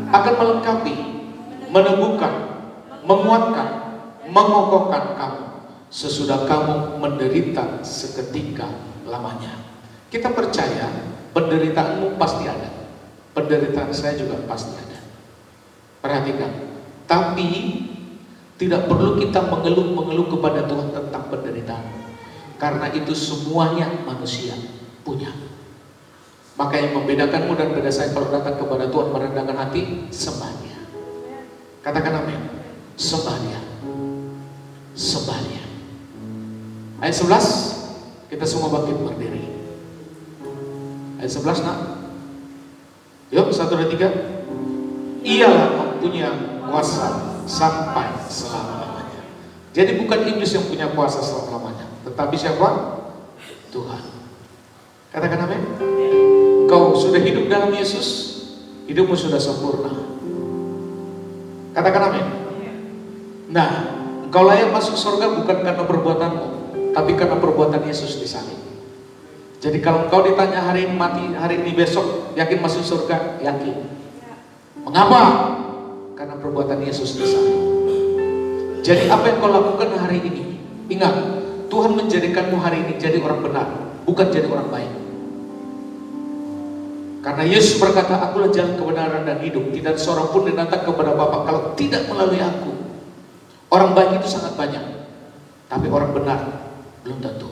Speaker 3: akan melengkapi, meneguhkan, menguatkan, mengokohkan kamu sesudah kamu menderita seketika lamanya. Kita percaya penderitaanmu pasti ada, penderitaan saya juga pasti ada. Perhatikan, tapi tidak perlu kita mengeluh kepada Tuhan tentang penderitaan, karena itu semuanya manusia punya. Maka yang membedakanmu dan beda saya kalau datang kepada Tuhan merendahkan hati, sembah Dia. Katakan amin. Sembah Dia. Sembah Dia. Ayat 11, kita semua bangkit berdiri. Ayat 11 nak. Yuk 1, 2, 3. Ialah mempunyai kuasa sampai selama-lamanya. Jadi bukan iblis yang punya kuasa selama-lamanya, tetapi siapa? Tuhan. Katakan amin. Kau sudah hidup dalam Yesus, hidupmu sudah sempurna. Katakan amin. Nah, engkau layak masuk surga bukan karena perbuatanmu, tapi karena perbuatan Yesus di salib. Jadi kalau engkau ditanya hari ini mati, hari ini besok, yakin masuk surga? Yakin. Mengapa? Karena perbuatan Yesus di salib. Jadi apa yang kau lakukan hari ini? Ingat, Tuhan menjadikanmu hari ini jadi orang benar, bukan jadi orang baik. Karena Yesus berkata, akulah jalan kebenaran dan hidup. Tidak seorang pun yang datang kepada Bapa kalau tidak melalui aku. Orang baik itu sangat banyak, tapi orang benar belum tentu.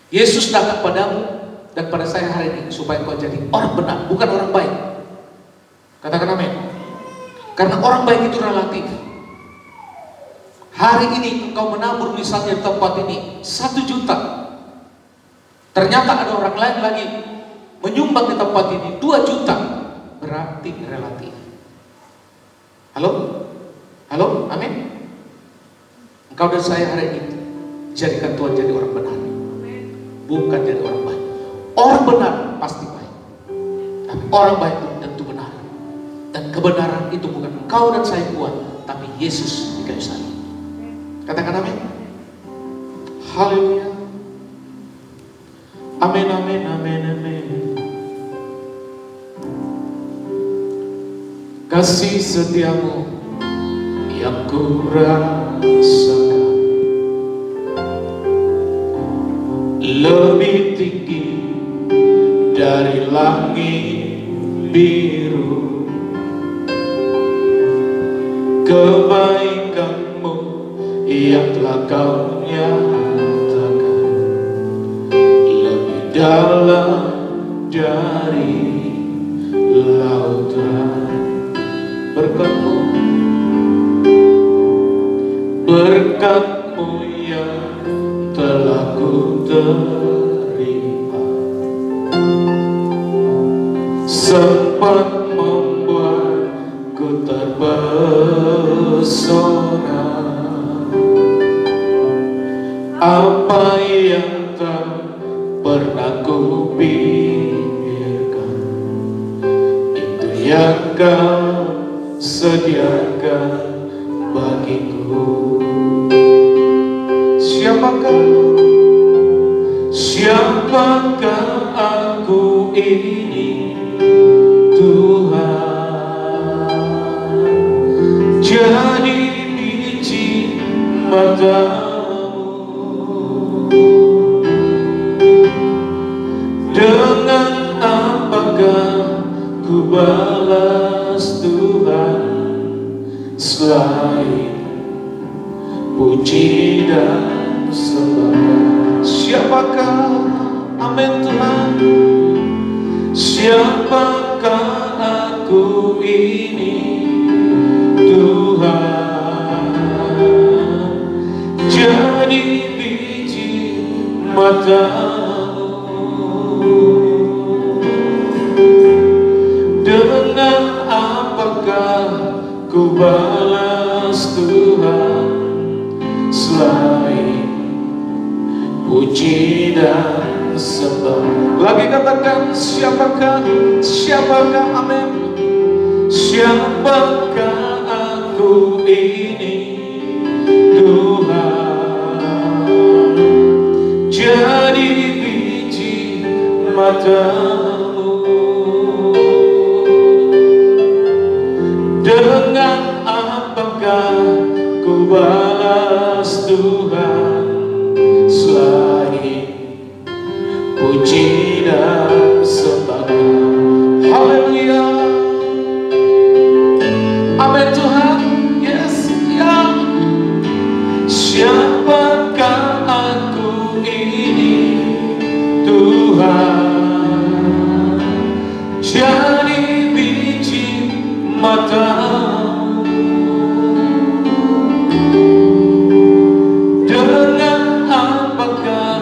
Speaker 3: Yesus datang padamu dan pada saya hari ini supaya kau jadi orang benar, bukan orang baik. Katakan amin. Karena orang baik itu relatif. Hari ini engkau menabur misalnya di tempat ini 1 juta. Ternyata ada orang lain lagi menyumbang di tempat ini 2 juta. Berarti relatif. Halo? Halo? Amin. Engkau dan saya hari ini jadikan Tuhan jadi orang benar, bukan jadi orang baik. Orang benar pasti baik, tapi orang baik belum tentu benar. Dan kebenaran itu bukan engkau dan saya buat, tapi Yesus di kayu salib. Katakan amin. Haleluya. Amin, amin, amin, amin. Kasih setiamu yang ku rasakan lebih tinggi dari langit biru. Kebaikanmu yang telah kau nyatakan lebih dalam dari lautan. Berkatmu, berkatmu yang telah ku terima sempat membuatku terpesona. Apa yang tak pernah ku pikirkan Engkau sediakan bagiku. Siapakah aku ini, Tuhan? Jadi biji matamu. Dengan apakah ku balas Tuhan selain puji dan sembah? Siapakah, amin Tuhan, siapakah aku ini, Tuhan? Jadi biji matamu. Dengan apakah ku balas Tuhan selain puji dan sembah? Lagi katakan, siapakah, amin. Siapakah aku ini, Tuhan? Jadi biji matamu. Dengan apakah ku balas Tuhan selain puji dan sembah? Haleluya, amin Tuhan. Yes, ya. Siapakah aku ini, Tuhan? Jadi biji matamu. Dengan apakah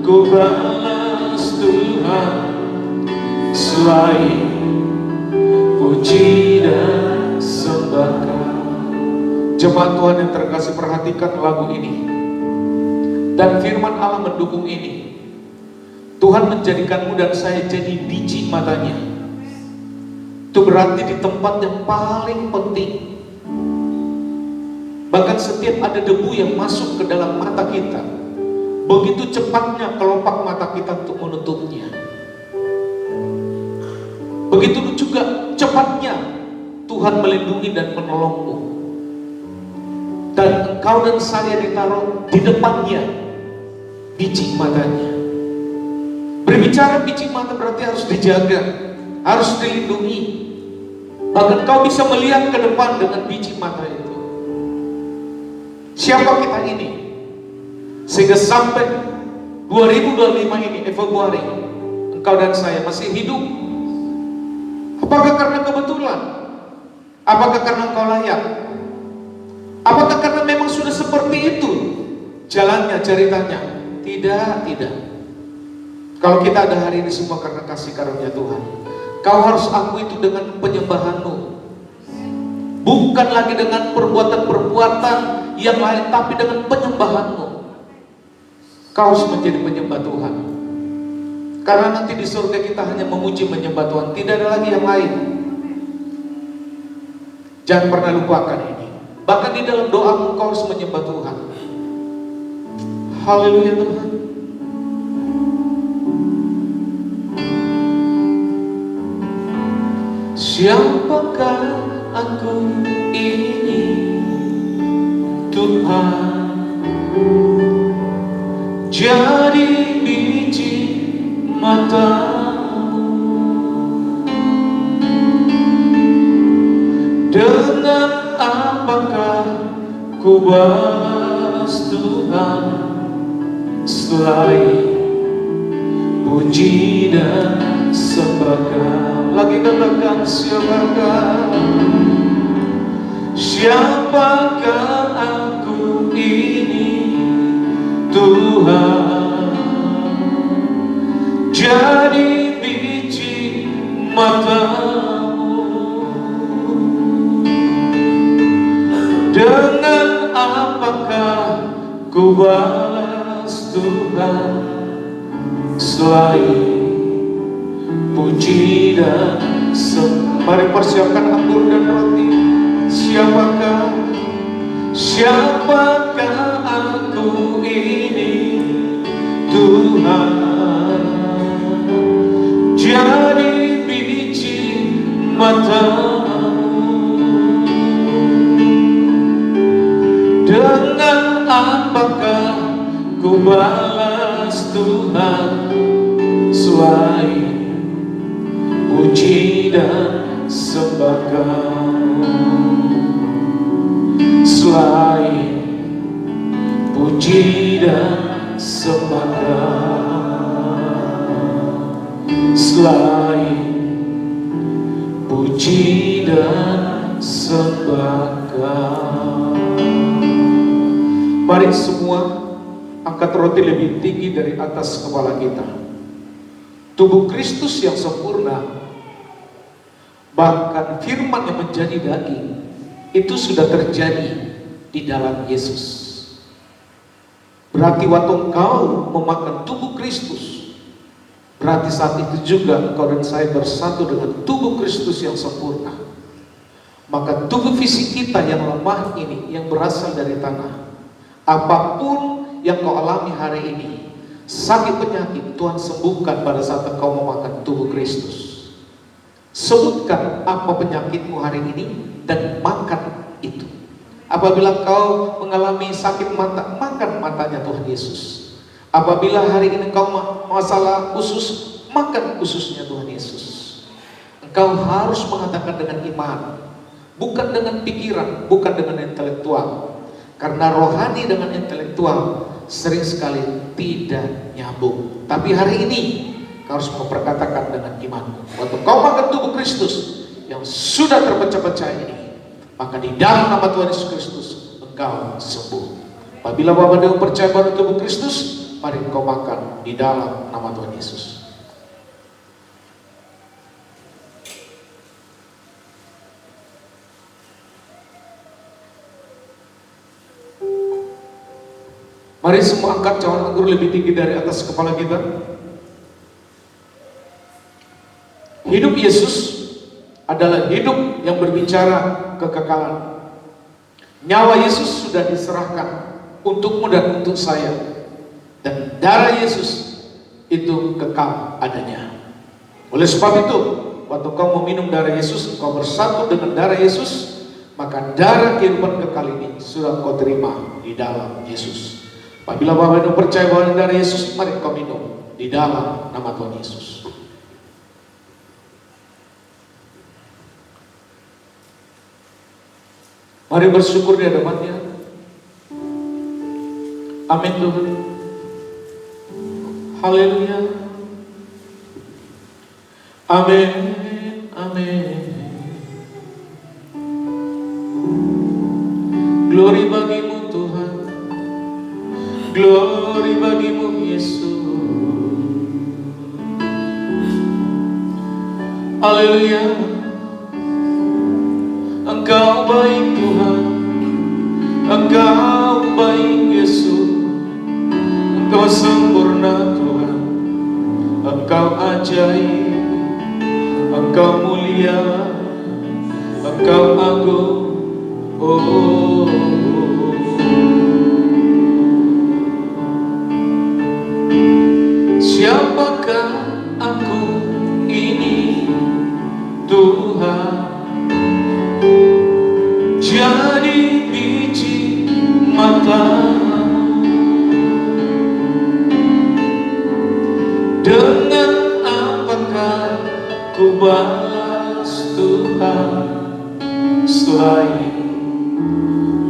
Speaker 3: ku balas Tuhan selain puji dan sembah? Jemaat Tuhan yang terkasih, perhatikan lagu ini dan firman Allah mendukung ini. Tuhan menjadikanmu dan saya jadi biji matanya. Itu berarti di tempat yang paling penting. Bahkan setiap ada debu yang masuk ke dalam mata kita, begitu cepatnya kelopak mata kita untuk menutupnya. Begitu juga cepatnya Tuhan melindungi dan menolongmu. Dan engkau dan saya ditaruh di depannya biji matanya. Berbicara biji mata berarti harus dijaga, harus dilindungi. Bahkan kau bisa melihat ke depan dengan biji mata itu. Siapa kita ini? Sehingga sampai 2025 ini, Februari, engkau dan saya masih hidup. Apakah karena kebetulan? Apakah karena engkau layak? Apakah karena memang sudah seperti itu jalannya, ceritanya? Tidak. Kalau kita ada hari ini semua karena kasih karunia Tuhan. Kau harus akui itu dengan penyembahanmu, bukan lagi dengan perbuatan-perbuatan yang lain, tapi dengan penyembahanmu. Kau harus menjadi penyembah Tuhan. Karena nanti di surga kita hanya memuji menyembah Tuhan, tidak ada lagi yang lain. Jangan pernah lupakan ini. Bahkan di dalam doamu kau harus menyembah Tuhan. Haleluya Tuhan. Siapakah aku ini, Tuhan? Jadi biji matamu. Dengan apakah ku balas Tuhan selain puji dan sembah? Lagi katakan, siapakah aku ini, Tuhan? Jadi biji matamu. Dengan apakah ku balas Tuhan selain puji dan sembah? Mari persiapkan anggur dan roti. Siapakah aku ini, Tuhan? Jadi biji matamu. Dengan apakah ku balas Tuhan selain puji dan sembah Kau? Selain puji dan sembah Kau, selain puji dan sembah Kau. Mari semua angkat roti lebih tinggi dari atas kepala kita. Tubuh Kristus yang sempurna, bahkan firman yang menjadi daging, itu sudah terjadi di dalam Yesus. Berarti waktu engkau memakan tubuh Kristus, berarti saat itu juga engkau dan saya bersatu dengan tubuh Kristus yang sempurna. Maka tubuh fisik kita yang lemah ini, yang berasal dari tanah, apapun yang kau alami hari ini, sakit penyakit, Tuhan sembuhkan pada saat engkau memakan tubuh Kristus. Sebutkan apa penyakitmu hari ini dan makan itu. Apabila kau mengalami sakit mata, makan matanya Tuhan Yesus. Apabila hari ini kau masalah usus, makan ususnya Tuhan Yesus. Engkau harus mengatakan dengan iman, bukan dengan pikiran, bukan dengan intelektual. Karena rohani dengan intelektual sering sekali tidak nyambung. Tapi hari ini kau harus memperkatakan dengan imanmu. Waktu kau makan tubuh Kristus yang sudah terpecah-pecah ini, maka di dalam nama Tuhan Yesus Kristus engkau sembuh. Apabila Bapak Dewa percaya pada tubuh Kristus, mari engkau makan di dalam nama Tuhan Yesus. Mari semua angkat cawan anggur lebih tinggi dari atas kepala kita. Hidup Yesus adalah hidup yang berbicara kekekalan. Nyawa Yesus sudah diserahkan untukmu dan untuk saya. Dan darah Yesus itu kekal adanya. Oleh sebab itu, waktu kau meminum darah Yesus, kau bersatu dengan darah Yesus, maka darah kehidupan kekal ini sudah kau terima di dalam Yesus. Apabila Bapak Ibu percaya bahwa darah Yesus, mari kau minum di dalam nama Tuhan Yesus. Mari bersyukur di hadapan-Nya. Amin Tuhan. Haleluya. Amin. Amin. Glory bagimu Tuhan. Glory bagimu Yesus. Haleluya. Engkau baik Tuhan, Engkau baik Yesus, Engkau sempurna Tuhan, Engkau ajaib, Engkau mulia, Engkau agung. Oh. Siapakah aku ini, Tuhan? Jadi biji mata. Dengan apakah ku balas Tuhan selain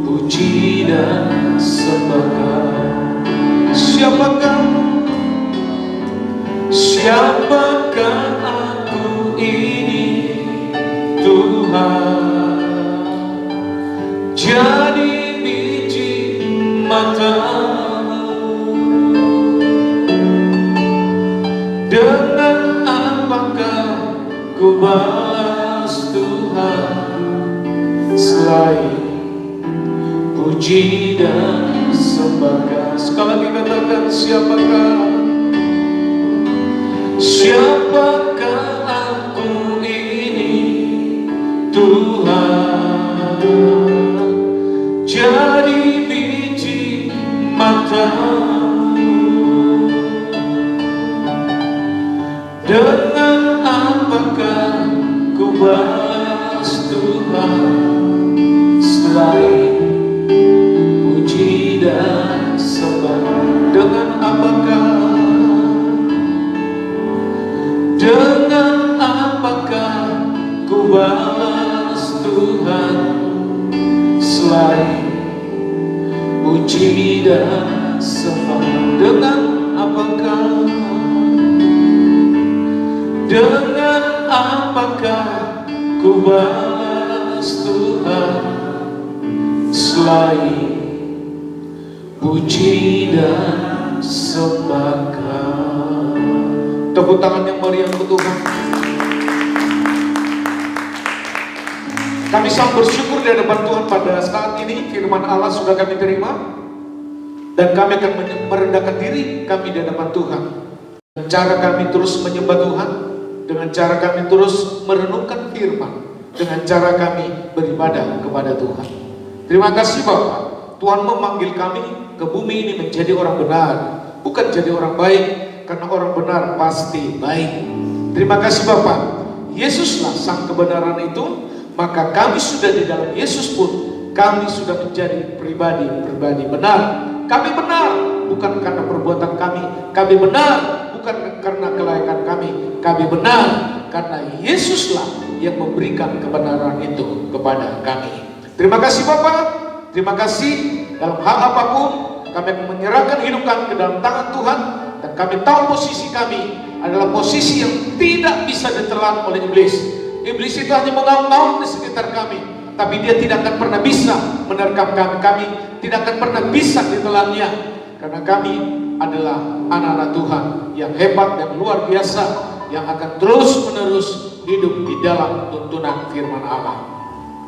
Speaker 3: puji dan sembah? Siapakah aku ini, Tuhan? Jadi biji matamu. Dengan apakah ku balas Tuhan selain puji dan sembah? Sekali lagi katakan, siapakah aku ini, Tuhan jadi biji matamu. Dengan apakah ku balas Tuhan selain puji dan sembah? Dengan apakah ku balas Tuhan selain puji dan sembah? Dengan apakah ku balas Tuhan selain puji dan sembah? Tepuk tangan yang meriah untuk Tuhan. Kami sangat bersyukur di hadapan Tuhan pada saat ini. Firman Allah sudah kami terima, dan kami akan merendahkan diri kami di hadapan Tuhan. Dengan cara kami terus menyembah Tuhan, dengan cara kami terus merenungkan firman, dengan cara kami beribadah kepada Tuhan. Terima kasih Bapak, Tuhan memanggil kami ke bumi ini menjadi orang benar, bukan jadi orang baik, karena orang benar pasti baik. Terima kasih Bapak, Yesuslah sang kebenaran itu. Maka kami sudah di dalam Yesus pun, kami sudah menjadi pribadi benar. Kami benar bukan karena perbuatan kami benar bukan karena kelayakan kami benar karena Yesuslah yang memberikan kebenaran itu kepada kami. Terima kasih Bapak, terima kasih. Dalam hal apapun kami akan menyerahkan hidup kami ke dalam tangan Tuhan, dan kami tahu posisi kami adalah posisi yang tidak bisa ditelan oleh iblis. Iblis itu hanya mengaum-ngaum di sekitar kami, tapi dia tidak akan pernah bisa menerkam kami. Kami tidak akan pernah bisa ditelannya, karena kami adalah anak-anak Tuhan yang hebat, yang luar biasa, yang akan terus-menerus hidup di dalam tuntunan firman Allah.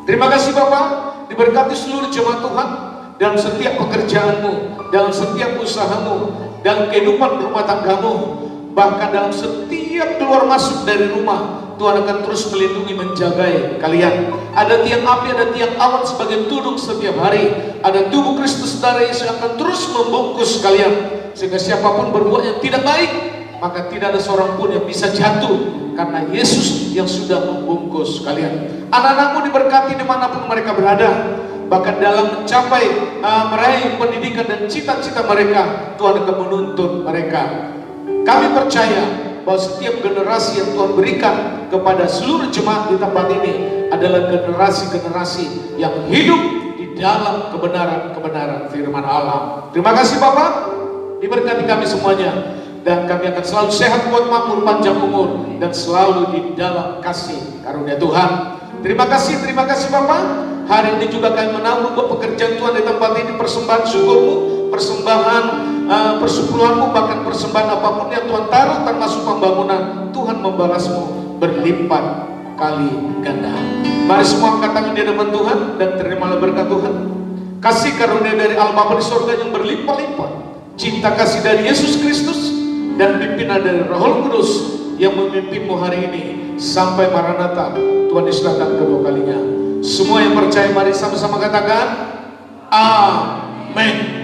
Speaker 3: Terima kasih Bapak, diberkati seluruh jemaat Tuhan dalam setiap pekerjaanmu, dalam setiap usahamu, dalam kehidupan rumah tanggamu, bahkan dalam setiap keluar masuk dari rumah. Tuhan akan terus melindungi, menjagai kalian. Ada tiang api, ada tiang awan sebagai tunduk setiap hari. Ada tubuh Kristus darah Yesus yang akan terus membungkus kalian, sehingga siapapun berbuat yang tidak baik, maka tidak ada seorang pun yang bisa jatuh, karena Yesus yang sudah membungkus kalian. Anak-anakmu diberkati dimanapun mereka berada, bahkan dalam mencapai meraih pendidikan dan cita-cita mereka, Tuhan akan menuntun mereka. Kami percaya bahwa setiap generasi yang Tuhan berikan kepada seluruh jemaat di tempat ini adalah generasi-generasi yang hidup di dalam kebenaran firman Allah. Terima kasih Bapak, diberkati kami semuanya, dan kami akan selalu sehat, kuat, makmur, panjang umur, dan selalu di dalam kasih karunia Tuhan. Terima kasih Bapak. Hari ini juga kami menanggung pekerjaan Tuhan di tempat ini, persembahan syukurmu, persembahan persepuluhanmu, bahkan persembahan apapun yang Tuhan taruh termasuk pembangunan, Tuhan membalasmu berlipat kali ganda. Mari semua angkat tangan di hadapan Tuhan dan terimalah berkat Tuhan. Kasih karunia dari Allah Bapa di surga yang berlimpah-limpah, cinta kasih dari Yesus Kristus, dan pimpinan dari Roh Kudus yang memimpinmu hari ini sampai Maranatha, Tuhan Yesus datang kedua kalinya. Semua yang percaya mari sama-sama katakan amin.